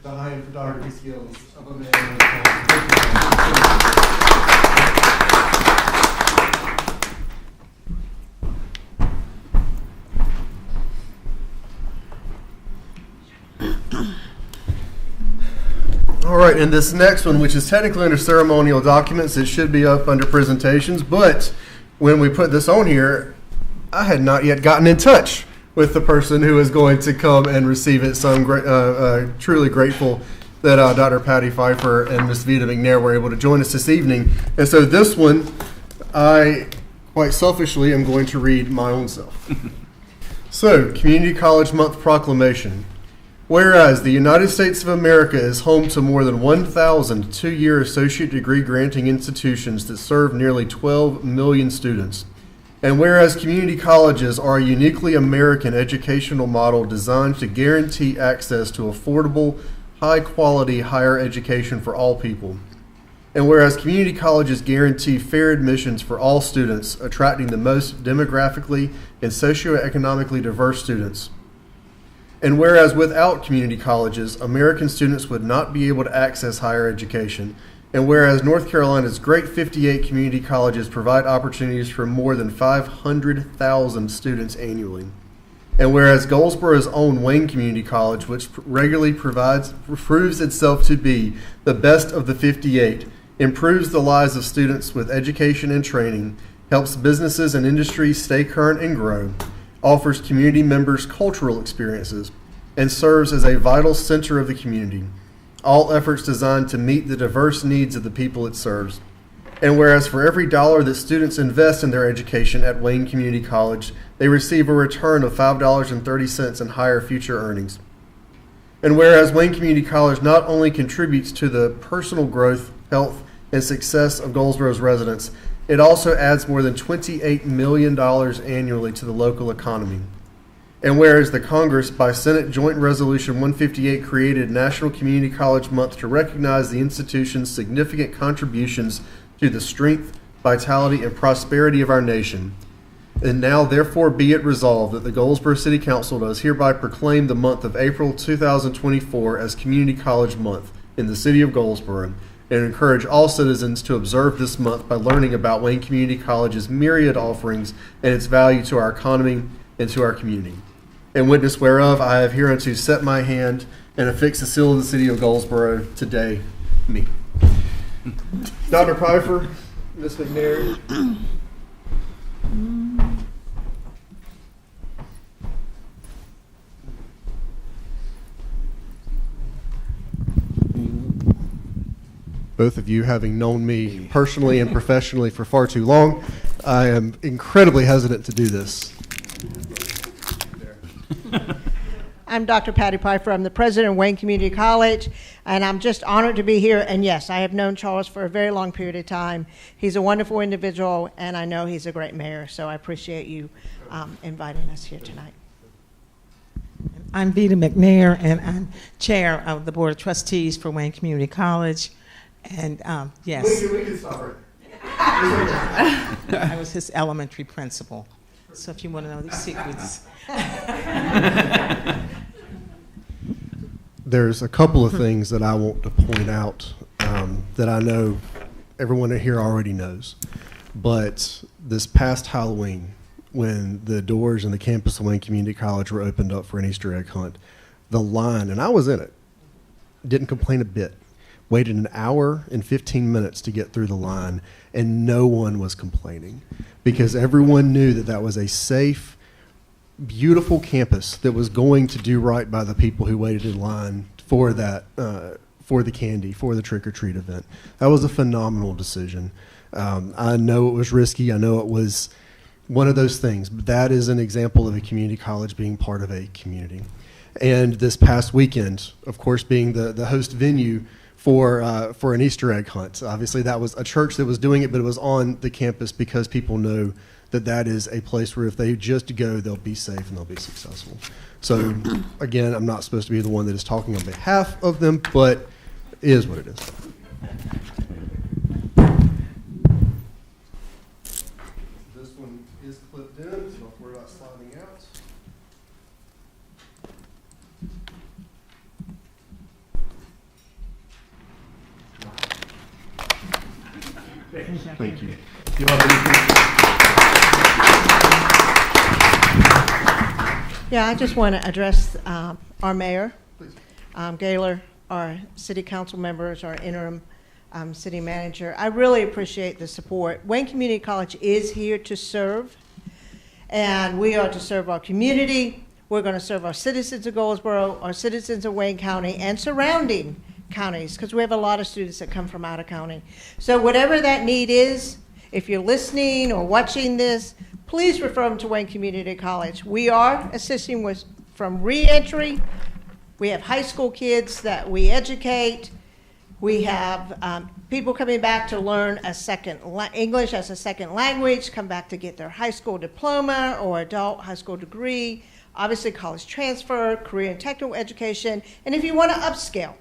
The high photography skills of a man. All right, and this next one, which is technically under ceremonial documents, it should be up under presentations, but when we put this on here, I had not yet gotten in touch with the person who is going to come and receive it, so I'm truly grateful that Dr. Patty Pfeiffer and Ms. Vita McNair were able to join us this evening. And so this one, I quite selfishly am going to read my own self. So, Community College Month Proclamation. Whereas the United States of America is home to more than 1,000 two-year associate degree granting institutions that serve nearly 12 million students. And whereas community colleges are a uniquely American educational model designed to guarantee access to affordable, high-quality higher education for all people. And whereas community colleges guarantee fair admissions for all students, attracting the most demographically and socioeconomically diverse students. And whereas without community colleges, American students would not be able to access higher education. And whereas North Carolina's great 58 community colleges provide opportunities for more than 500,000 students annually. And whereas Goldsboro's own Wayne Community College, which regularly proves itself to be the best of the 58, improves the lives of students with education and training, helps businesses and industries stay current and grow, offers community members cultural experiences, and serves as a vital center of the community. All efforts designed to meet the diverse needs of the people it serves. And whereas for every dollar that students invest in their education at Wayne Community College, they receive a return of $5.30 in higher future earnings. And whereas Wayne Community College not only contributes to the personal growth, health, and success of Goldsboro's residents, it also adds more than $28 million annually to the local economy. And whereas the Congress, by Senate Joint Resolution 158, created National Community College Month to recognize the institution's significant contributions to the strength, vitality, and prosperity of our nation. And now, therefore, be it resolved that the Goldsboro City Council does hereby proclaim the month of April 2024 as Community College Month in the city of Goldsboro, and encourage all citizens to observe this month by learning about Wayne Community College's myriad offerings and its value to our economy and to our community. In witness whereof, I have hereunto set my hand and affix the seal of the city of Goldsboro today, me. Dr. Pfeiffer, Ms. McNair. Both of you having known me personally and professionally for far too long, I am incredibly hesitant to do this. I'm Dr. Patty Pfeiffer. I'm the president of Wayne Community College, and I'm just honored to be here. And yes, I have known Charles for a very long period of time. He's a wonderful individual, and I know he's a great mayor, so I appreciate you inviting us here tonight. I'm Vita McNair, and I'm chair of the Board of Trustees for Wayne Community College. And yes, We can stop right. I was his elementary principal. So if you want to know these secrets. There's a couple of things that I want to point out that I know everyone here already knows. But this past Halloween, when the doors in the campus of Wayne Community College were opened up for an Easter egg hunt, the line, and I was in it, didn't complain a bit. Waited an hour and 15 minutes to get through the line, and no one was complaining because everyone knew that that was a safe, beautiful campus that was going to do right by the people who waited in line for that, for the candy, for the trick-or-treat event. That was a phenomenal decision. I know it was risky. I know it was one of those things, but that is an example of a community college being part of a community. And this past weekend, of course, being the host venue for an Easter egg hunt. Obviously, that was a church that was doing it, but it was on the campus because people know that that is a place where if they just go, they'll be safe and they'll be successful. So, again, I'm not supposed to be the one that is talking on behalf of them, but it is what it is. This one is clipped in, so don't worry about sliding out. Thank you. Do you have anything? Yeah, I just want to address our mayor, Gaylor, our city council members, our interim city manager. I really appreciate the support. Wayne Community College is here to serve, and we are to serve our community. We're going to serve our citizens of Goldsboro, our citizens of Wayne County, and surrounding counties, because we have a lot of students that come from out of county. So whatever that need is, if you're listening or watching this, please refer them to Wayne Community College. We are assisting with from re-entry. We have high school kids that we educate. We have people coming back to learn English as a second language, come back to get their high school diploma or adult high school degree, obviously college transfer, career and technical education, and if you want to upscale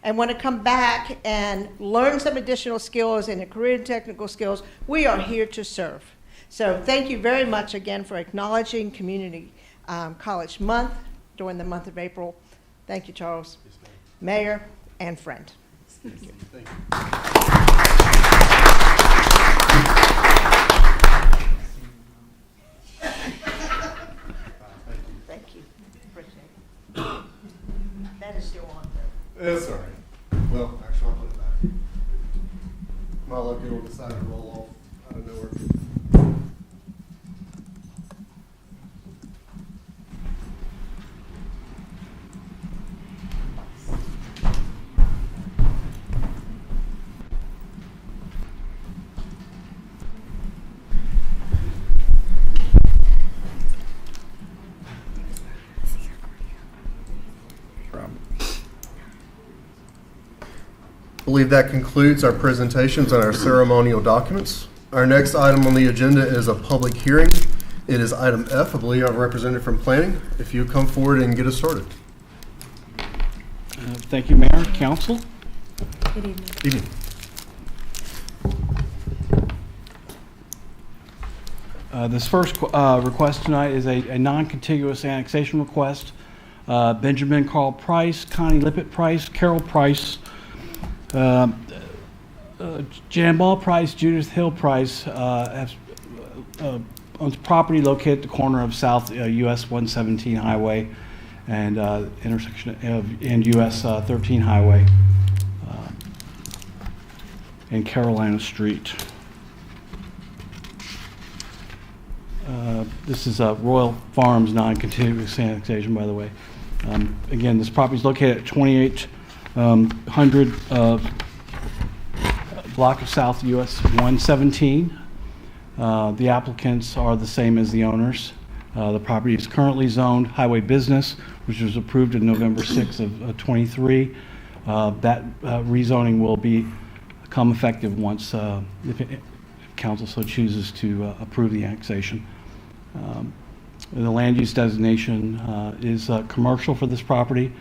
and want to come back and learn some additional skills in the career and technical skills, we are here to serve. So thank you very much again for acknowledging Community College Month during the month of April. Thank you, Charles, Mayor, and friend. Thank you. Thank you. Thank you. Appreciate it. That is still on there. That's all right. Well, actually, I'll put it back. My luck, it'll decide to roll off out of nowhere. I believe that concludes our presentations on our ceremonial documents. Our next item on the agenda is a public hearing. It is item F. I believe I have a representative from planning. If you come forward and get us started. Thank you, Mayor, Council. Good evening. Evening. This first request tonight is a non-contiguous annexation request. Benjamin Carl Price, Connie Lippett Price, Carol Price, Jan Ball Price, Judith Hill Price owns property located at the corner of South US 117 Highway and intersection and US 13 Highway and Carolina Street. This is Royal Farms non-contiguous annexation, by the way. Again, this property is located at 2800 block of South US 117. The applicants are the same as the owners. The property is currently zoned highway business, which was approved in November 6th of 23. That rezoning will become effective once, if council so chooses to approve the annexation. The land use designation is commercial for this property,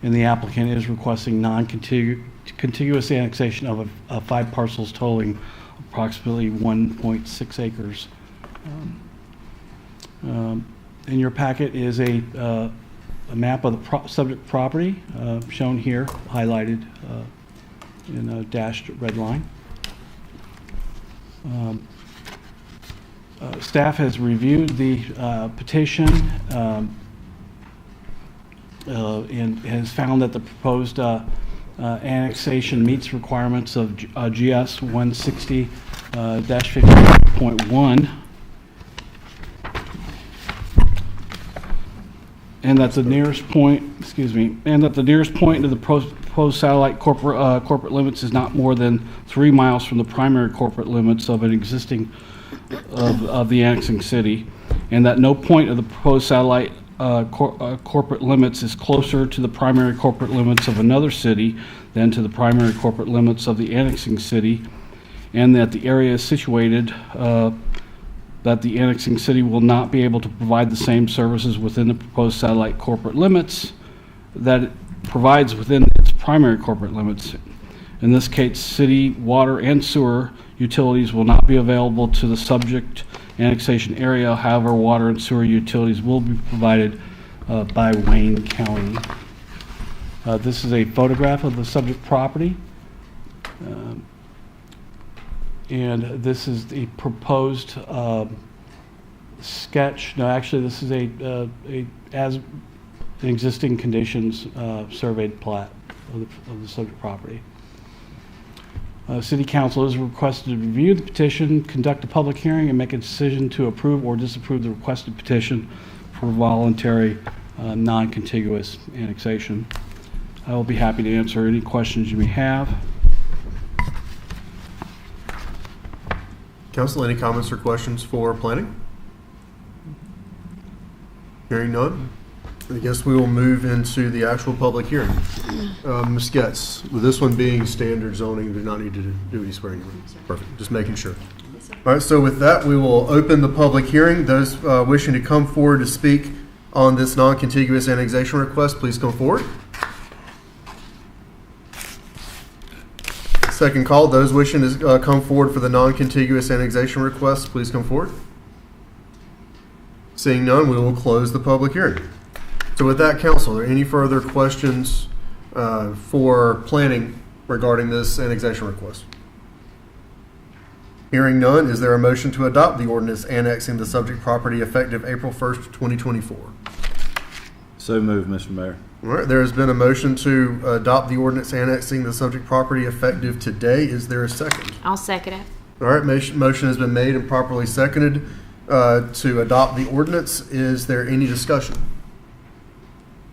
and the applicant is requesting non-contiguous annexation of 5 parcels totaling approximately 1.6 acres. In your packet is a map of the subject property shown here, highlighted in a dashed red line. Staff has reviewed the petition and has found that the proposed annexation meets requirements of GS 160-50.1, and that the nearest point, to the proposed satellite corporate limits is not more than 3 miles from the primary corporate limits of an existing of the annexing city, and that no point of the proposed satellite corporate limits is closer to the primary corporate limits of another city than to the primary corporate limits of the annexing city, and that the area is situated that the annexing city will not be able to provide the same services within the proposed satellite corporate limits that it provides within its primary corporate limits. In this case, city water and sewer utilities will not be available to the subject annexation area. However, water and sewer utilities will be provided by Wayne County. This is a photograph of the subject property. And this is the proposed sketch. No, actually, this is as an existing conditions surveyed plat of the subject property. City Council is requested to review the petition, conduct a public hearing, and make a decision to approve or disapprove the requested petition for voluntary non-contiguous annexation. I will be happy to answer any questions you may have. Council, any comments or questions for planning? Hearing none, I guess we will move into the actual public hearing. Ms. Getz, with this one being standard zoning, we do not need to do any swearing. Perfect, just making sure. All right, so with that, we will open the public hearing. Those wishing to come forward to speak on this non-contiguous annexation request, please come forward. Second call, those wishing to come forward for the non-contiguous annexation request, please come forward. Seeing none, we will close the public hearing. So with that, council, are there any further questions for planning regarding this annexation request? Hearing none, is there a motion to adopt the ordinance annexing the subject property effective April 1st, 2024? So moved, Mr. Mayor. All right, there has been a motion to adopt the ordinance annexing the subject property effective today. Is there a second? I'll second it. All right, motion has been made and properly seconded to adopt the ordinance. Is there any discussion?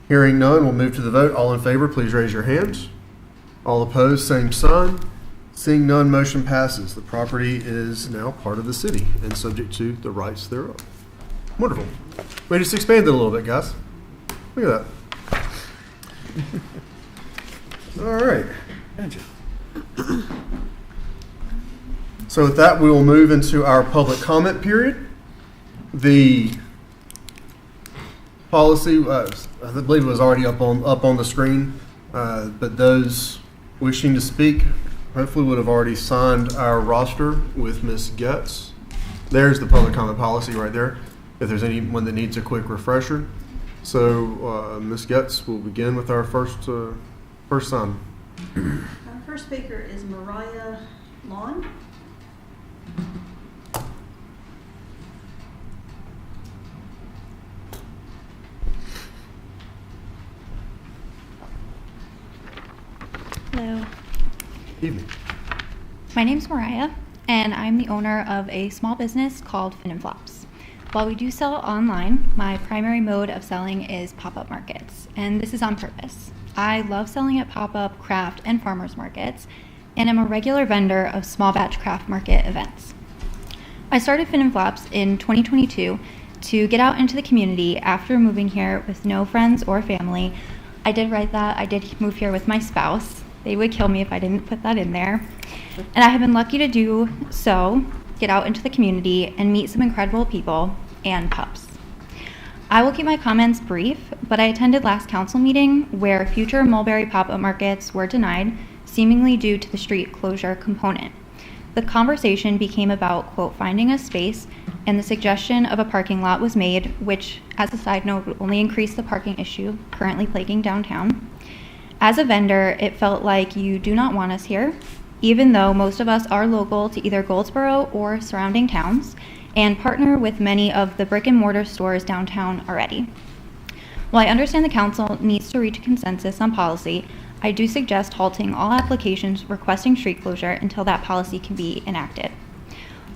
Hearing none, we'll move to the vote. All in favor, please raise your hands. All opposed, same sign. Seeing none, motion passes. The property is now part of the city and subject to the rights thereof. Wonderful. We just expanded a little bit, guys. Look at that. All right. So with that, we will move into our public comment period. The policy, I believe it was already up on the screen, but those wishing to speak hopefully would have already signed our roster with Ms. Getz. There's the public comment policy right there, if there's anyone that needs a quick refresher. So Ms. Getz will begin with our first sign. Our first speaker is Mariah Lawn. Hello. Evening. My name's Mariah, and I'm the owner of a small business called Fin and Flops. While we do sell online, my primary mode of selling is pop-up markets, and this is on purpose. I love selling at pop-up, craft, and farmers markets, and I'm a regular vendor of small batch craft market events. I started Fin and Flops in 2022 to get out into the community after moving here with no friends or family. I did write that. I did move here with my spouse. They would kill me if I didn't put that in there. And I have been lucky to do so, get out into the community and meet some incredible people and pups. I will keep my comments brief, but I attended last council meeting where future Mulberry pop-up markets were denied, seemingly due to the street closure component. The conversation became about, quote, finding a space, and the suggestion of a parking lot was made, which, as a side note, would only increase the parking issue currently plaguing downtown. As a vendor, it felt like you do not want us here, even though most of us are local to either Goldsboro or surrounding towns, and partner with many of the brick and mortar stores downtown already. While I understand the council needs to reach a consensus on policy, I do suggest halting all applications requesting street closure until that policy can be enacted.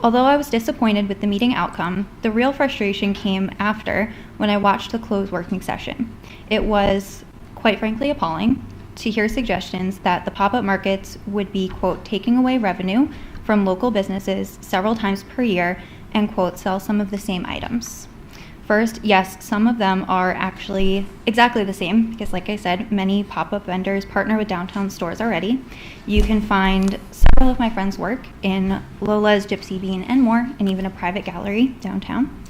Although I was disappointed with the meeting outcome, the real frustration came after when I watched the closed working session. It was, quite frankly, appalling to hear suggestions that the pop-up markets would be, quote, taking away revenue from local businesses several times per year and, quote, sell some of the same items. First, yes, some of them are actually exactly the same because, like I said, many pop-up vendors partner with downtown stores already. You can find several of my friends' work in Lola's, Gypsy Bean, and more, and even a private gallery downtown.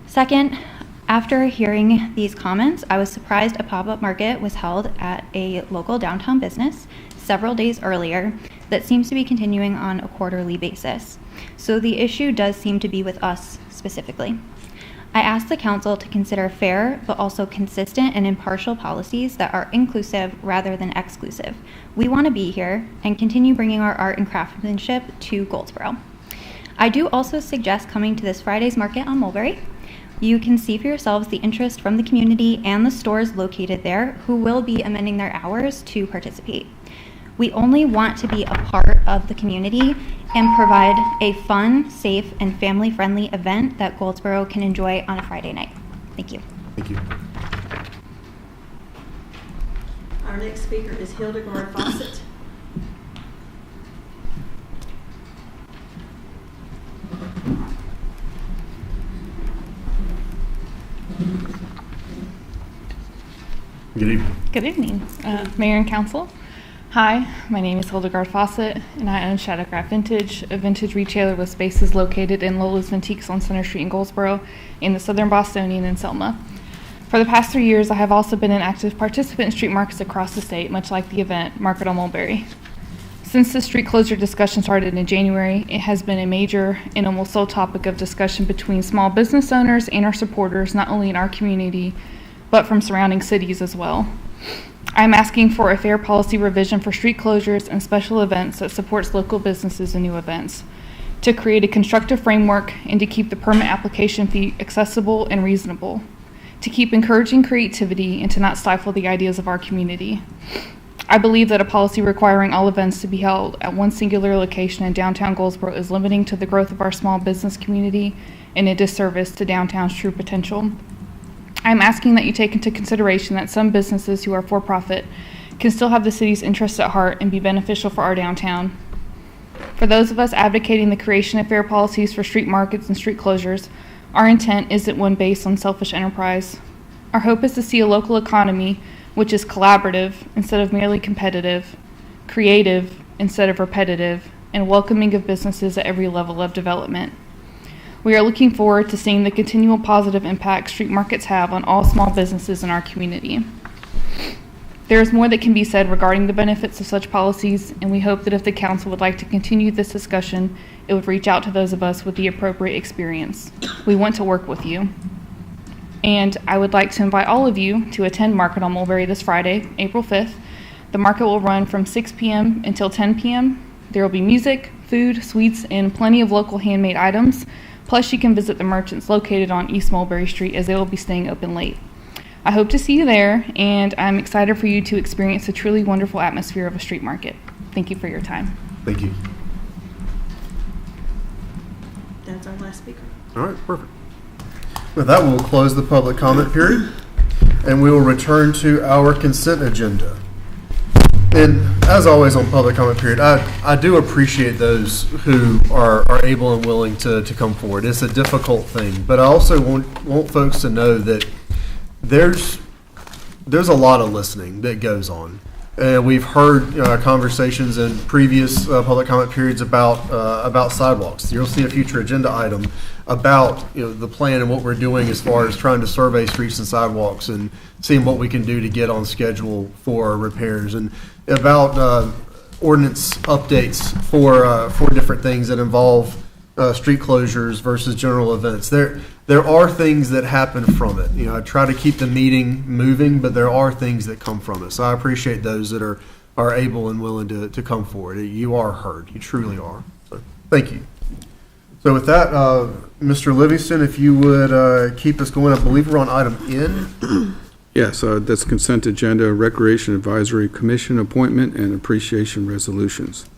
Second, after hearing these comments, I was surprised a pop-up market was held at a local downtown business several days earlier that seems to be continuing on a quarterly basis. So the issue does seem to be with us specifically. I ask the council to consider fair but also consistent and impartial policies that are inclusive rather than exclusive. We want to be here and continue bringing our art and craftsmanship to Goldsboro. I do also suggest coming to this Friday's market on Mulberry. You can see for yourselves the interest from the community and the stores located there who will be amending their hours to participate. We only want to be a part of the community and provide a fun, safe, and family-friendly event that Goldsboro can enjoy on a Friday night. Thank you. Thank you. Our next speaker is Hildegard Fawcett. Good evening. Good evening, Mayor and Council. Hi, my name is Hildegard Fawcett, and I own Shadowcraft Vintage, a vintage retailer with spaces located in Lola's Antiques on Center Street in Goldsboro, in the Southern Bostonian and Selma. For the past 3 years, I have also been an active participant in street markets across the state, much like the event, Market on Mulberry. Since the street closure discussion started in January, it has been a major and almost sole topic of discussion between small business owners and our supporters, not only in our community, but from surrounding cities as well. I'm asking for a fair policy revision for street closures and special events that supports local businesses and new events, to create a constructive framework and to keep the permit application fee accessible and reasonable, to keep encouraging creativity and to not stifle the ideas of our community. I believe that a policy requiring all events to be held at one singular location in downtown Goldsboro is limiting to the growth of our small business community and a disservice to downtown's true potential. I'm asking that you take into consideration that some businesses who are for-profit can still have the city's interests at heart and be beneficial for our downtown. For those of us advocating the creation of fair policies for street markets and street closures, our intent isn't one based on selfish enterprise. Our hope is to see a local economy which is collaborative instead of merely competitive, creative instead of repetitive, and welcoming of businesses at every level of development. We are looking forward to seeing the continual positive impact street markets have on all small businesses in our community. There is more that can be said regarding the benefits of such policies, and we hope that if the council would like to continue this discussion, it would reach out to those of us with the appropriate experience. We want to work with you. And I would like to invite all of you to attend Market on Mulberry this Friday, April 5th. The market will run from 6 p.m. until 10 p.m. There will be music, food, sweets, and plenty of local handmade items. Plus, you can visit the merchants located on East Mulberry Street as they will be staying open late. I hope to see you there, and I'm excited for you to experience the truly wonderful atmosphere of a street market. Thank you for your time. Thank you. That's our last speaker. All right, perfect. With that, we'll close the public comment period, and we will return to our consent agenda. And as always on public comment period, I do appreciate those who are able and willing to come forward. It's a difficult thing, but I also want folks to know that there's a lot of listening that goes on. And we've heard conversations in previous public comment periods about sidewalks. You'll see a future agenda item about the plan and what we're doing as far as trying to survey streets and sidewalks and seeing what we can do to get on schedule for repairs, and about ordinance updates for different things that involve street closures versus general events. There are things that happen from it. I try to keep the meeting moving, but there are things that come from it. So I appreciate those that are able and willing to come forward. You are heard. You truly are. So thank you. So with that, Mr. Livingston, if you would keep us going. I believe we're on item N. Yes, that's consent agenda, Recreation Advisory Commission appointment and appreciation resolutions.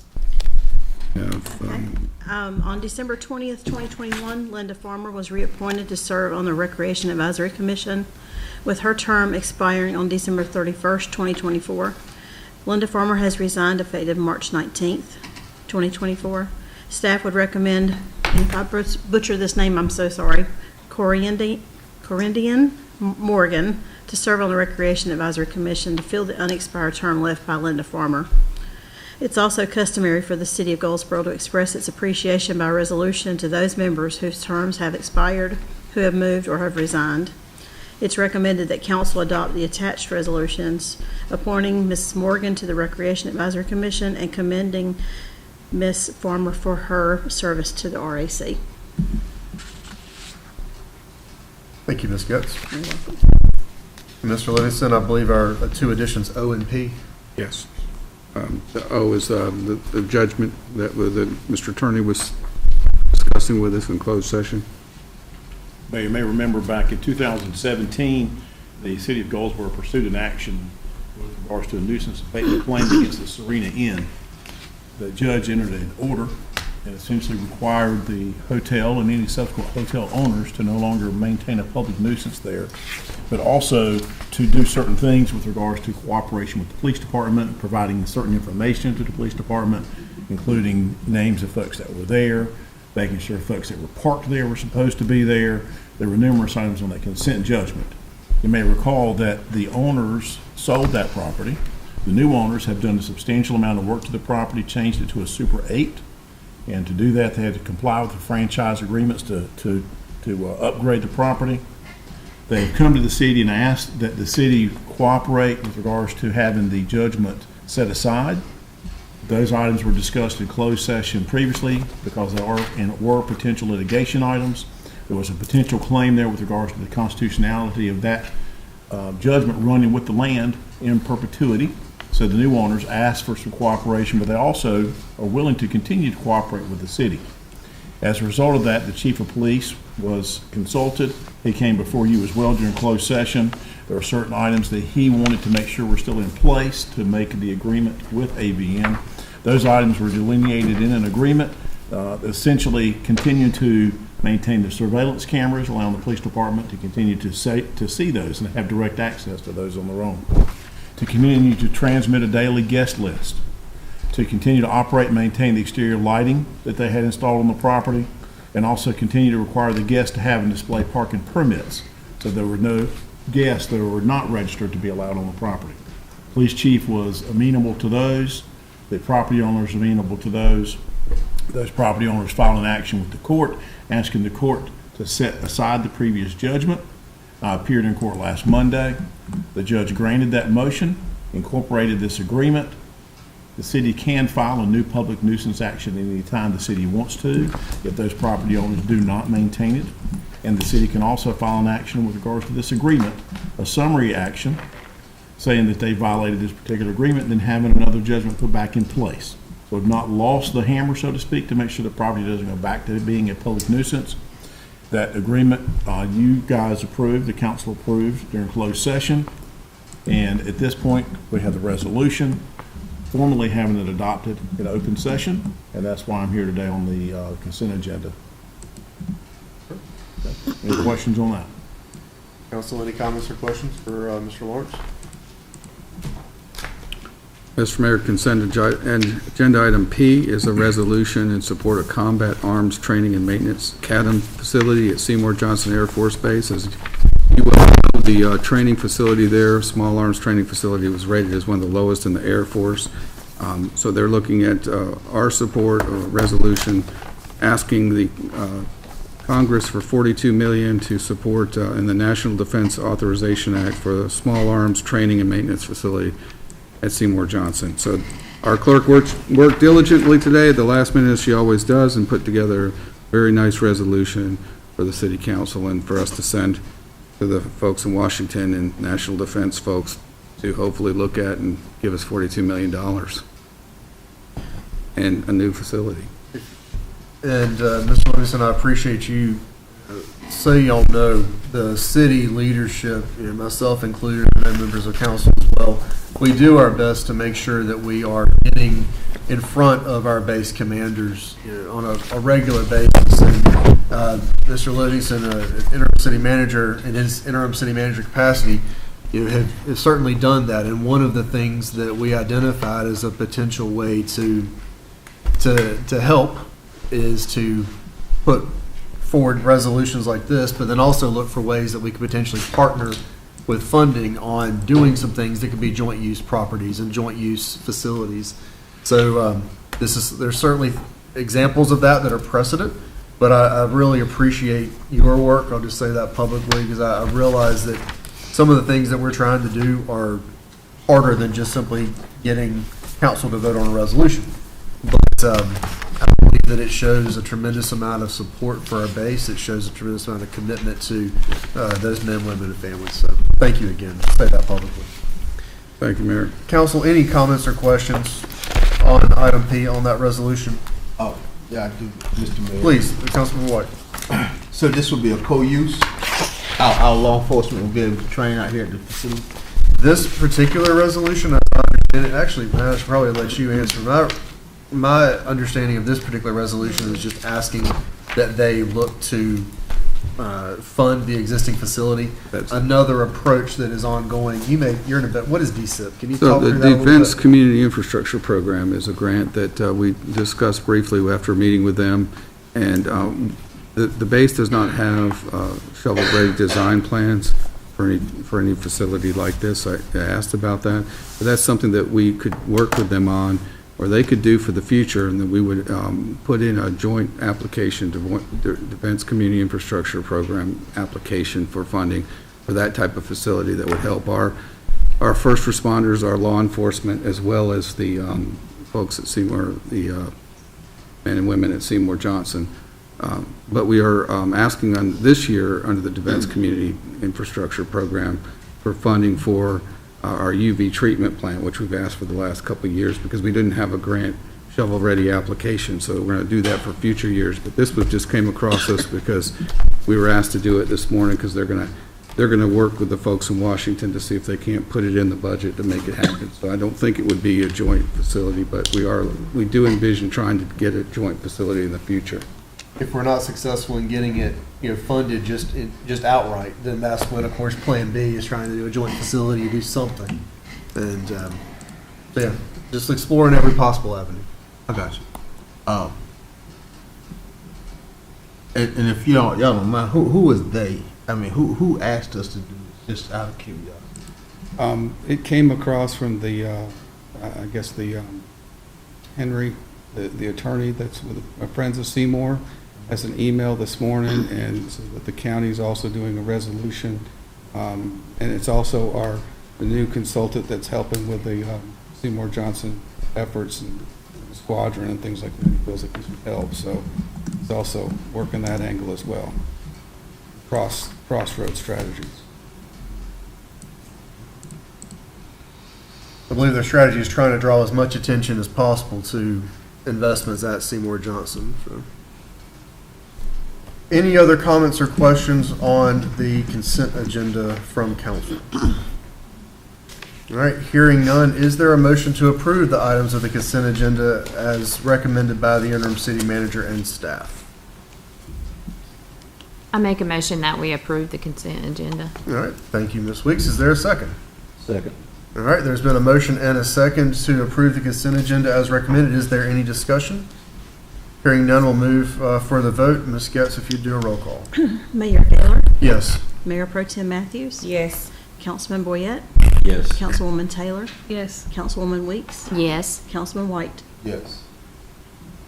On December 20th, 2021, Linda Farmer was reappointed to serve on the Recreation Advisory Commission, with her term expiring on December 31st, 2024. Linda Farmer has resigned effective March 19th, 2024. Staff would recommend, and if I butcher this name, I'm so sorry, Corindian Morgan to serve on the Recreation Advisory Commission to fill the unexpired term left by Linda Farmer. It's also customary for the City of Goldsboro to express its appreciation by resolution to those members whose terms have expired, who have moved, or have resigned. It's recommended that Council adopt the attached resolutions appointing Ms. Morgan to the Recreation Advisory Commission and commending Ms. Farmer for her service to the RAC. Thank you, Ms. Getz. Mr. Livingston, I believe our two additions, O and P. Yes. The O is the judgment that Mr. Attorney was discussing with us in closed session. Mayor, you may remember back in 2017, the city of Goldsboro pursued an action with regards to a nuisance abatement claim against the Serena Inn. The judge entered an order and essentially required the hotel and any subsequent hotel owners to no longer maintain a public nuisance there, but also to do certain things with regards to cooperation with the police department, providing certain information to the police department, including names of folks that were there, making sure folks that were parked there were supposed to be there. There were numerous items on that consent judgment. You may recall that the owners sold that property. The new owners have done a substantial amount of work to the property, changed it to a Super 8. And to do that, they had to comply with the franchise agreements to upgrade the property. They've come to the city and asked that the city cooperate with regards to having the judgment set aside. Those items were discussed in closed session previously because they are and were potential litigation items. There was a potential claim there with regards to the constitutionality of that judgment running with the land in perpetuity. So the new owners asked for some cooperation, but they also are willing to continue to cooperate with the city. As a result of that, the chief of police was consulted. He came before you as well during closed session. There are certain items that he wanted to make sure were still in place to make the agreement with ABM. Those items were delineated in an agreement, essentially continue to maintain the surveillance cameras, allowing the police department to continue to see those and have direct access to those on their own. To continue to transmit a daily guest list, to continue to operate and maintain the exterior lighting that they had installed on the property, and also continue to require the guests to have and display parking permits, so there were no guests that were not registered to be allowed on the property. Police chief was amenable to those. The property owners amenable to those. Those property owners filed an action with the court, asking the court to set aside the previous judgment. I appeared in court last Monday. The judge granted that motion, incorporated this agreement. The city can file a new public nuisance action any time the city wants to if those property owners do not maintain it. And the city can also file an action with regards to this agreement, a summary action, saying that they violated this particular agreement and then having another judgment put back in place. So we've not lost the hammer, so to speak, to make sure the property doesn't go back to being a public nuisance. That agreement you guys approved, the council approved during closed session. And at this point, we have the resolution formally having it adopted in open session. And that's why I'm here today on the consent agenda. Any questions on that? Council, any comments or questions for Mr. Lawrence? Mr. Mayor, consent agenda item P is a resolution in support of Combat Arms Training and Maintenance CADM facility at Seymour Johnson Air Force Base. As you well know, the training facility there, small arms training facility, was rated as one of the lowest in the Air Force. So they're looking at our support, a resolution asking the Congress for $42 million to support in the National Defense Authorization Act for the small arms training and maintenance facility at Seymour Johnson. So our clerk worked diligently today at the last minute, as she always does, and put together a very nice resolution for the city council and for us to send to the folks in Washington and national defense folks to hopefully look at and give us $42 million and a new facility. And Mr. Livingston, I appreciate you. So y'all know, the city leadership, myself included, and members of council as well, we do our best to make sure that we are getting in front of our base commanders on a regular basis. And Mr. Livingston, interim city manager, in his interim city manager capacity, have certainly done that. And one of the things that we identified as a potential way to help is to put forward resolutions like this, but then also look for ways that we could potentially partner with funding on doing some things that could be joint use properties and joint use facilities. So there's certainly examples of that are precedent, but I really appreciate your work. I'll just say that publicly because I realize that some of the things that we're trying to do are harder than just simply getting council to vote on a resolution. But I believe believe that it shows a tremendous amount of support for our base. It shows a tremendous amount of commitment to those men, women, and families. So thank you again. Say that publicly. Thank you, Mayor. Council, any comments or questions on item P on that resolution? Oh, yeah, I do, Mr. Mayor. Please, Councilman White. So this will be a co-use? Our law enforcement will be able to train out here at the facility? This particular resolution, I understand it, actually, I should probably let you answer. My understanding of this particular resolution is just asking that they look to fund the existing facility. Another approach that is ongoing. You're in a bit. What is DSIP? Can you talk through that a The little Defense bit? Community Infrastructure Program is a grant that we discussed briefly after meeting with them, and the base does not have shovel-ready design plans for any facility like this. I asked about that, but that's something that we could work with them on, or they could do for the future, and then we would put in a joint application to the Defense Community Infrastructure Program application for funding for that type of facility that would help our first responders, our law enforcement, as well as the folks at Seymour, the men and women at Seymour Johnson. But we are asking on this year under the Defense Community Infrastructure Program for funding for our UV treatment plant, which we've asked for the last couple of years because we didn't have a grant shovel-ready application. So we're going to do that for future years. But this was just came across us because we were asked to do it this morning because they're going to work with the folks in Washington to see if they can't put it in the budget to make it happen. So I don't think it would be a joint facility, but we do envision trying to get a joint facility in the future. If we're not successful in getting it, funded just outright, then that's when, of course, Plan B is trying to do a joint facility to do something. And yeah, just exploring every possible avenue. I got you. And if y'all don't mind, who is they? I mean, who asked us to do this? Just out of curiosity. It came across from the, I guess the Henry, the attorney that's with Friends of Seymour, has an email this morning, and says that the county is also doing a resolution, and it's also the new consultant that's helping with the Seymour Johnson efforts and squadron and things like that. He feels like this would help, so it's also working that angle as well. Crossroad strategies. I believe their strategy is trying to draw as much attention as possible to investments at Seymour Johnson. So. Any other comments or questions on the consent agenda from council? All right, hearing none, is there a motion to approve the items of the consent agenda as recommended by the interim city manager and staff? I make a motion that we approve the consent agenda. All right, thank you, Ms. Weeks. Is there a second? Second. All right, there's been a motion and a second to approve the consent agenda as recommended. Is there any discussion? Hearing none, we'll move for the vote. Ms. Getz, if you'd do a roll call. Mayor Taylor? Yes. Mayor Pro Tem Matthews? Yes. Councilman Boyette? Yes. Councilwoman Taylor? Yes. Councilwoman Weeks? Yes. Councilman White? Yes.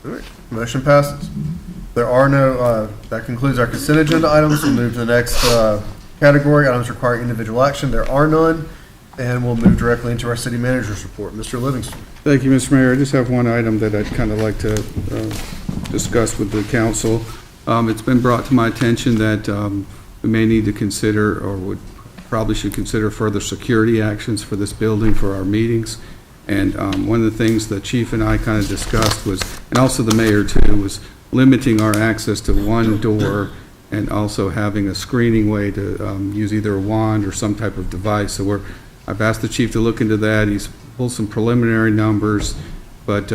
All right, motion passes. There are no, that concludes our consent agenda items. We'll move to the next category, items requiring individual action. There are none, and we'll move directly into our city manager's report. Mr. Livingston. Thank you, Mr. Mayor. I just have one item that I'd kind of like to discuss with the council. It's been brought to my attention that we may need to consider, or probably should consider, further security actions for this building for our meetings. And one of the things the chief and I kind of discussed was, and also the mayor too, was limiting our access to one door and also having a screening way to use either a wand or some type of device. So I've asked the chief to look into that. He's pulled some preliminary numbers, but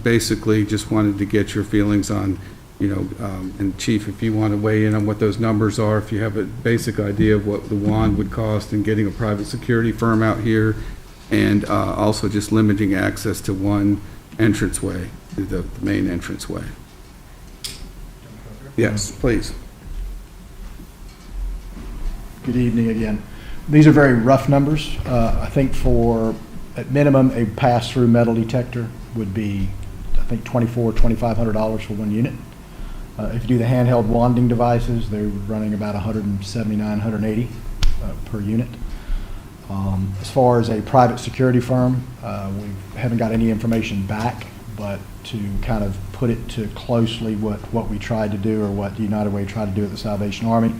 basically just wanted to get your feelings on, and chief, if you want to weigh in on what those numbers are, if you have a basic idea of what the wand would cost in getting a private security firm out here, and also just limiting access to one entranceway, the main entranceway. Yes, please. Good evening again. These are very rough numbers. I think at minimum, a pass-through metal detector would be, I think, $2,400, $2,500 for one unit. If you do the handheld wanding devices, they're running about $179, $180 per unit. As far as a private security firm, we haven't got any information back, but to kind of put it to closely what we tried to do or what the United Way tried to do at the Salvation Army,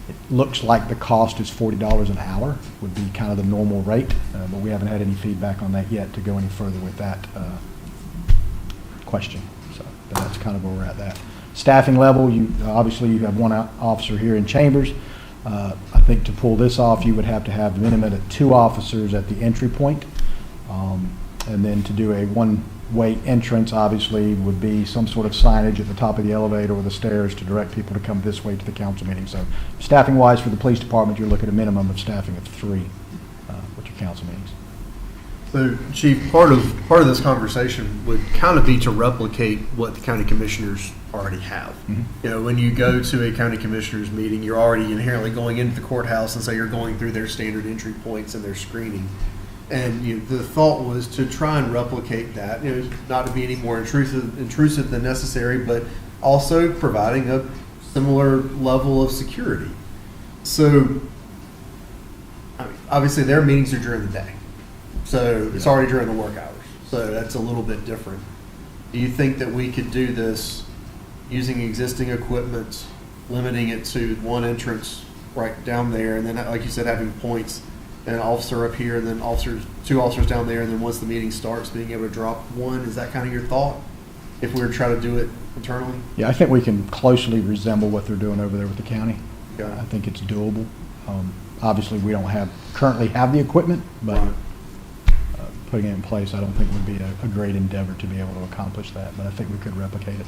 it looks like the cost is $40 an hour would be kind of the normal rate, but we haven't had any feedback on that yet to go any further with that question. So that's kind of where we're at that. Staffing level, obviously you have one officer here in Chambers. I think to pull this off, you would have to have a minimum of 2 officers at the entry point. And then to do a one-way entrance, obviously, would be some sort of signage at the top of the elevator or the stairs to direct people to come this way to the council meeting. So staffing-wise, for the police department, you're looking at a minimum of staffing of 3 with your council meetings. So, Chief, part of this conversation would kind of be to replicate what the county commissioners already have. Mm-hmm. You know, when you go to a county commissioners meeting, you're already inherently going into the courthouse, and so you're going through their standard entry points and their screening. And the thought was to try and replicate that, not to be any more intrusive than necessary, but also providing a similar level of security. So, I mean, obviously, their meetings are during the day. So it's already during the work hours. So that's a little bit different. Do you think that we could do this using existing equipment, limiting it to one entrance right down there, and then, like you said, having points, and an officer up here, and then 2 officers down there, and then once the meeting starts, being able to drop one? Is that kind of your thought, if we were to try to do it internally? Yeah, I think we can closely resemble what they're doing over there with the county. Okay. I think it's doable. Obviously, we don't currently have the equipment, but Right. Putting it in place, I don't think would be a great endeavor to be able to accomplish that, but I think we could replicate it.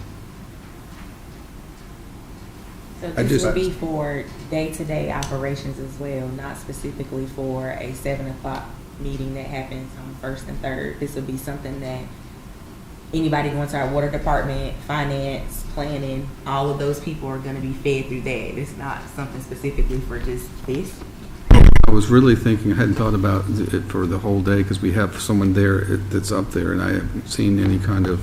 So this will be for day-to-day operations as well, not specifically for a 7 o'clock meeting that happens on 1st and 3rd. This will be something that anybody going to our water department, finance, planning, all of those people are going to be fed through that. It's not something specifically for just this. I was really thinking, I hadn't thought about it for the whole day because we have someone there that's up there, and I haven't seen any kind of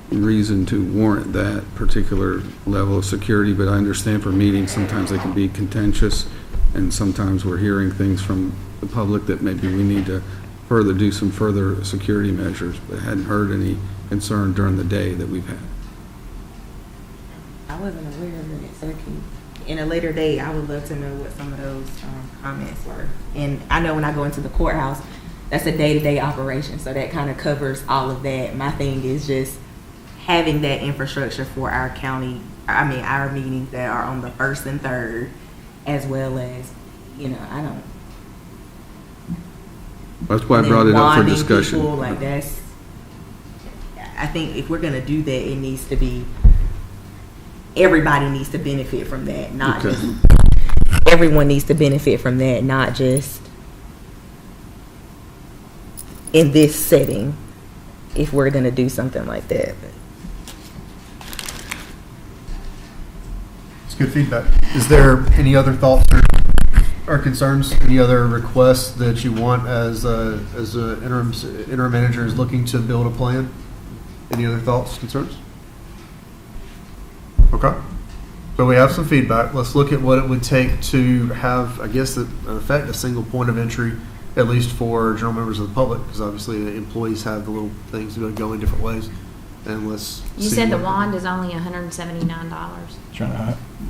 reason to warrant that particular level of security, but I understand for meetings, sometimes they can be contentious, and sometimes we're hearing things from the public that maybe we need to do some further security measures, but I hadn't heard any concern during the day that we've had. I wasn't aware of it, so in a later date, I would love to know what some of those comments were. And I know when I go into the courthouse, that's a day-to-day operation, so that kind of covers all of that. My thing is just having that infrastructure for our county, our meetings that are on the 1st and 3rd, as well as, That's why I brought it up for discussion. People, I think if we're gonna do that, it needs to be, everybody needs to benefit from that, not just, everyone needs to benefit from that, not just in this setting, if we're gonna do something like that. It's good feedback. Is there any other thoughts or concerns? Any other requests that you want as a interim manager is looking to build a plan? Any other thoughts, concerns? Okay. So we have some feedback. Let's look at what it would take to have, I guess, in effect, a single point of entry, at least for general members of the public, because obviously the employees have the little things that go in different ways. And let's You see said the what- wand is only $179.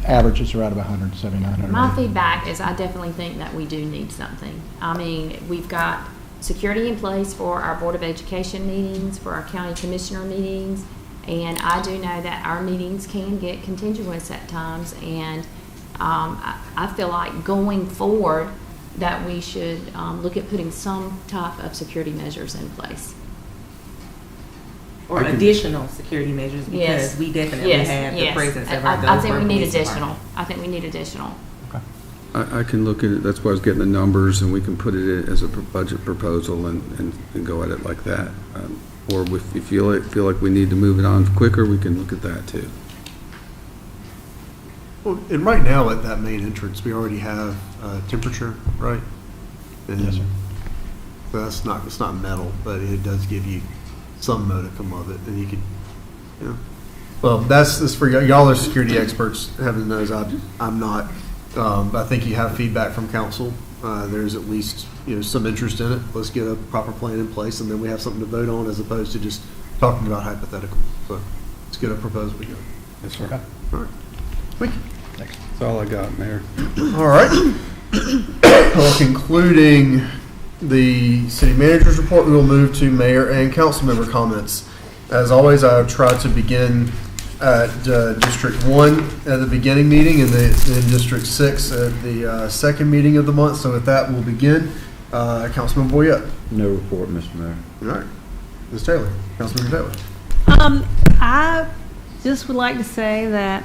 Average is around about $179. My feedback is I definitely think that we do need something. I mean, we've got security in place for our Board of Education meetings, for our county commissioner meetings, and I do know that our meetings can get contentious at times, and I feel like going forward that we should look at putting some type of security measures in place. Or additional security measures, because we definitely have the presence of our I think we Goldsboro need Police additional. Department. I think we need additional. I can look at it, that's why I was getting the numbers, and we can put it in as a budget proposal and go at it like that. Or if you feel like we need to move it on quicker, we can look at that too. Well, and right now at that main entrance, we already have temperature, right? And Yes, sir. so it's not metal, but it does give you some modicum of it, and you could, Well, that's for y'all are security experts. Heaven knows I'm not. I think you have feedback from council there's at least, some interest in it. Let's get a proper plan in place, and then we have something to vote on as opposed to just talking about hypothetical. So let's get a proposal together. Yes, sir. All right. Thank you. That's all I got, Mayor. All right. Well, concluding the city manager's report, we will move to mayor and council member comments. As always, I try to begin at District 1 at the beginning meeting and then District 6 at the second meeting of the month. So with that, we'll begin. Councilman Boyette. No report, Mr. Mayor. All right. Ms. Taylor. Councilman Taylor. I just would like to say that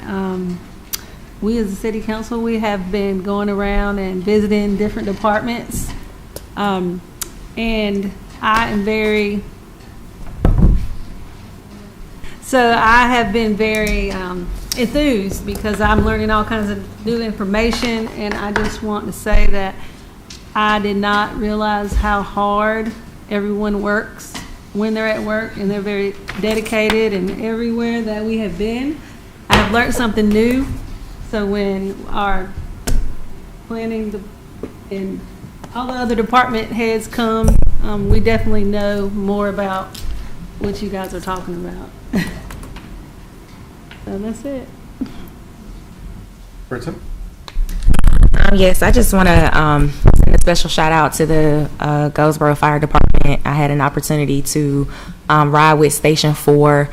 we as a city council, we have been going around and visiting different departments. And I am I have been very enthused because I'm learning all kinds of new information, and I just want to say that I did not realize how hard everyone works when they're at work, and they're very dedicated, and everywhere that we have been, I have learned something new. So when our planning and all the other department heads come, we definitely know more about what you guys are talking about. So that's it. Britton? Yes, I just want to send a special shout out to the Goldsboro Fire Department. I had an opportunity to ride with Station 4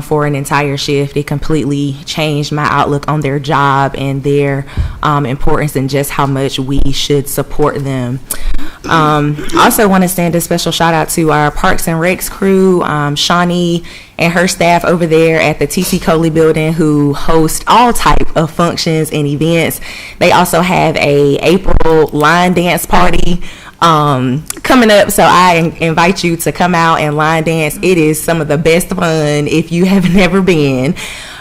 for an entire shift. It completely changed my outlook on their job and their importance and just how much we should support them. Also want to send a special shout out to our Parks and Recs crew, Shawnee and her staff over there at the TC Coley building, who host all type of functions and events. They also have a April line dance party coming up, so I invite you to come out and line dance. It is some of the best fun if you have never been.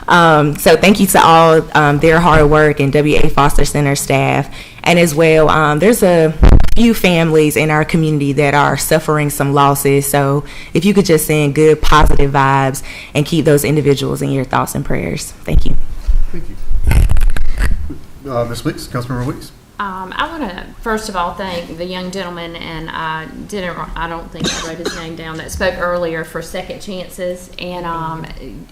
So thank you to all their hard work and WA Foster Center staff. And as well, there's a few families in our community that are suffering some losses. So if you could just send good, positive vibes and keep those individuals in your thoughts and prayers. Thank you. Thank you. Ms. Weeks, Councilmember Weeks. I want to first of all thank the young gentleman, and I don't think I wrote his name down, that spoke earlier for Second Chances. And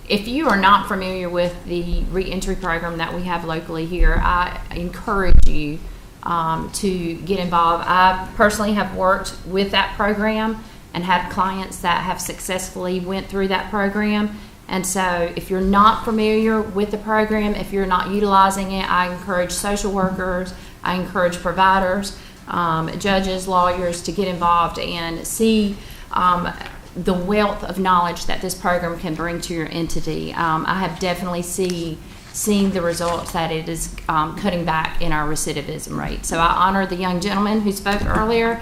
if you are not familiar with the reentry program that we have locally here, I encourage you to get involved. I personally have worked with that program and had clients that have successfully went through that program. And so if you're not familiar with the program, if you're not utilizing it, I encourage social workers, I encourage providers, judges, lawyers to get involved and see the wealth of knowledge that this program can bring to your entity. I have definitely seen the results that it is cutting back in our recidivism rate. So I honor the young gentleman who spoke earlier.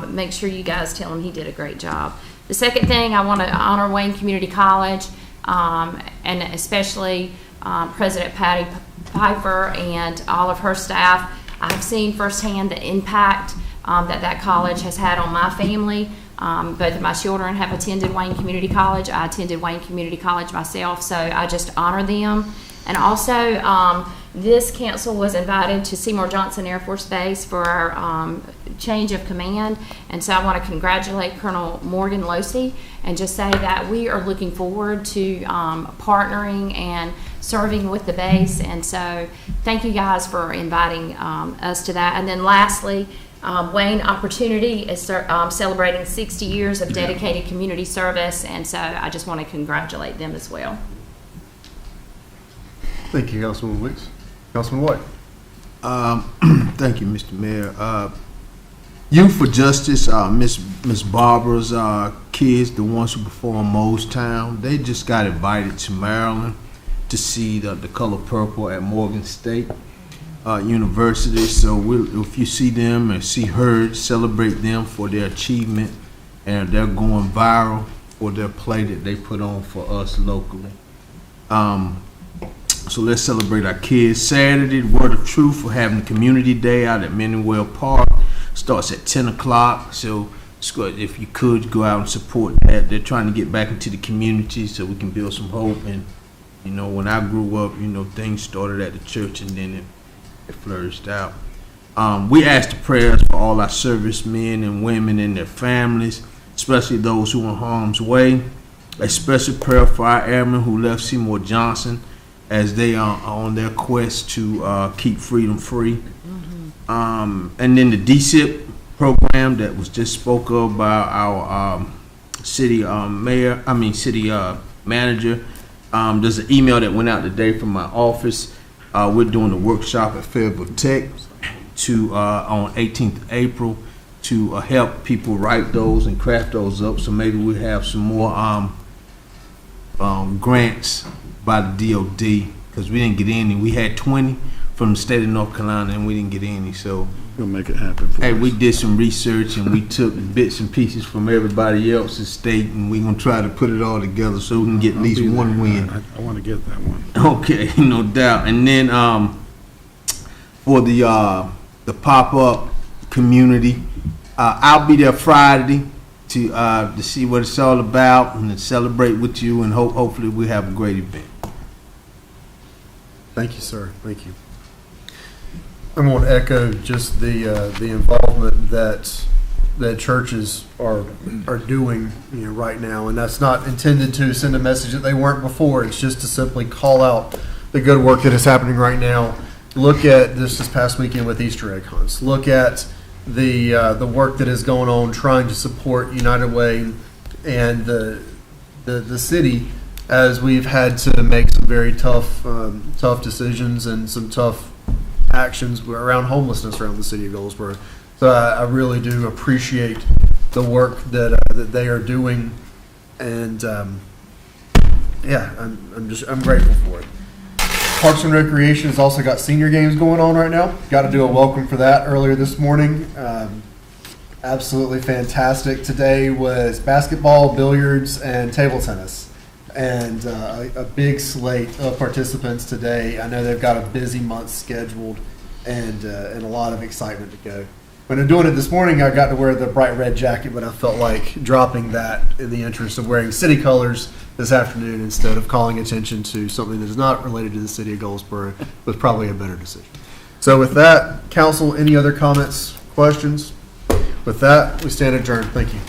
Make sure you guys tell him he did a great job. The second thing, I want to honor Wayne Community College, and especially President Patty Piper and all of her staff. I've seen firsthand the impact that college has had on my family. Both of my children have attended Wayne Community College. I attended Wayne Community College myself, so I just honor them. And also, this council was invited to Seymour Johnson Air Force Base for our change of command. And so I want to congratulate Colonel Morgan Losey and just say that we are looking forward to partnering and serving with the base. And so thank you guys for inviting us to that. And then lastly, Wayne Opportunity is celebrating 60 years of dedicated community service. And so I just want to congratulate them as well. Thank you, Councilman Weeks. Councilman White. Thank you, Mr. Mayor. Youth for Justice, Miss Barbara's kids, the ones who perform Mostown, they just got invited to Maryland to see the color purple at Morgan State University. So if you see them and see her, celebrate them for their achievement, and they're going viral for their play that they put on for us locally. So let's celebrate our kids. Saturday, the Word of Truth, we're having a community day out at Minnewell Park. Starts at 10 o'clock. So if you could, go out and support that. They're trying to get back into the community so we can build some hope. And, when I grew up, things started at the church and then it flourished out. We ask the prayers for all our servicemen and women and their families, especially those who are in harm's way. A special prayer for our airmen who left Seymour Johnson as they are on their quest to keep freedom free. And then the DSIP program that was just spoke of by our city manager. There's an email that went out today from my office. We're doing a workshop at Fayetteville Tech on 18th of April to help people write those and craft those up. So maybe we have some more grants by the DOD, because we didn't get any. We had 20 from the state of North Carolina and we didn't get any. So We'll make it happen for hey, us. we did some research and we took bits and pieces from everybody else's state, and we're gonna try to put it all together so we can get at least one win. I want to get that one. Okay, no doubt. And then for the pop-up community, I'll be there Friday to see what it's all about and to celebrate with you, and hopefully we have a great event. Thank you, sir. Thank you. I'm going to echo just the involvement that churches are doing, right now, and that's not intended to send a message that they weren't before. It's just to simply call out the good work that is happening right now. Look at this past weekend with Easter egg hunts. Look at the work that is going on trying to support United Way and the city, as we've had to make some very tough decisions and some tough actions around homelessness around the city of Goldsboro. So I really do appreciate the work that they are doing, and I'm grateful for it. Parks and Recreation has also got senior games going on right now. Got to do a welcome for that earlier this morning. Absolutely fantastic. Today was basketball, billiards, and table tennis. And a big slate of participants today. I know they've got a busy month scheduled, and a lot of excitement to go. When I'm doing it this morning, I got to wear the bright red jacket, but I felt like dropping that in the interest of wearing city colors this afternoon instead of calling attention to something that is not related to the city of Goldsboro was probably a better decision. So with that, council, any other comments, questions? With that, we stand adjourned. Thank you.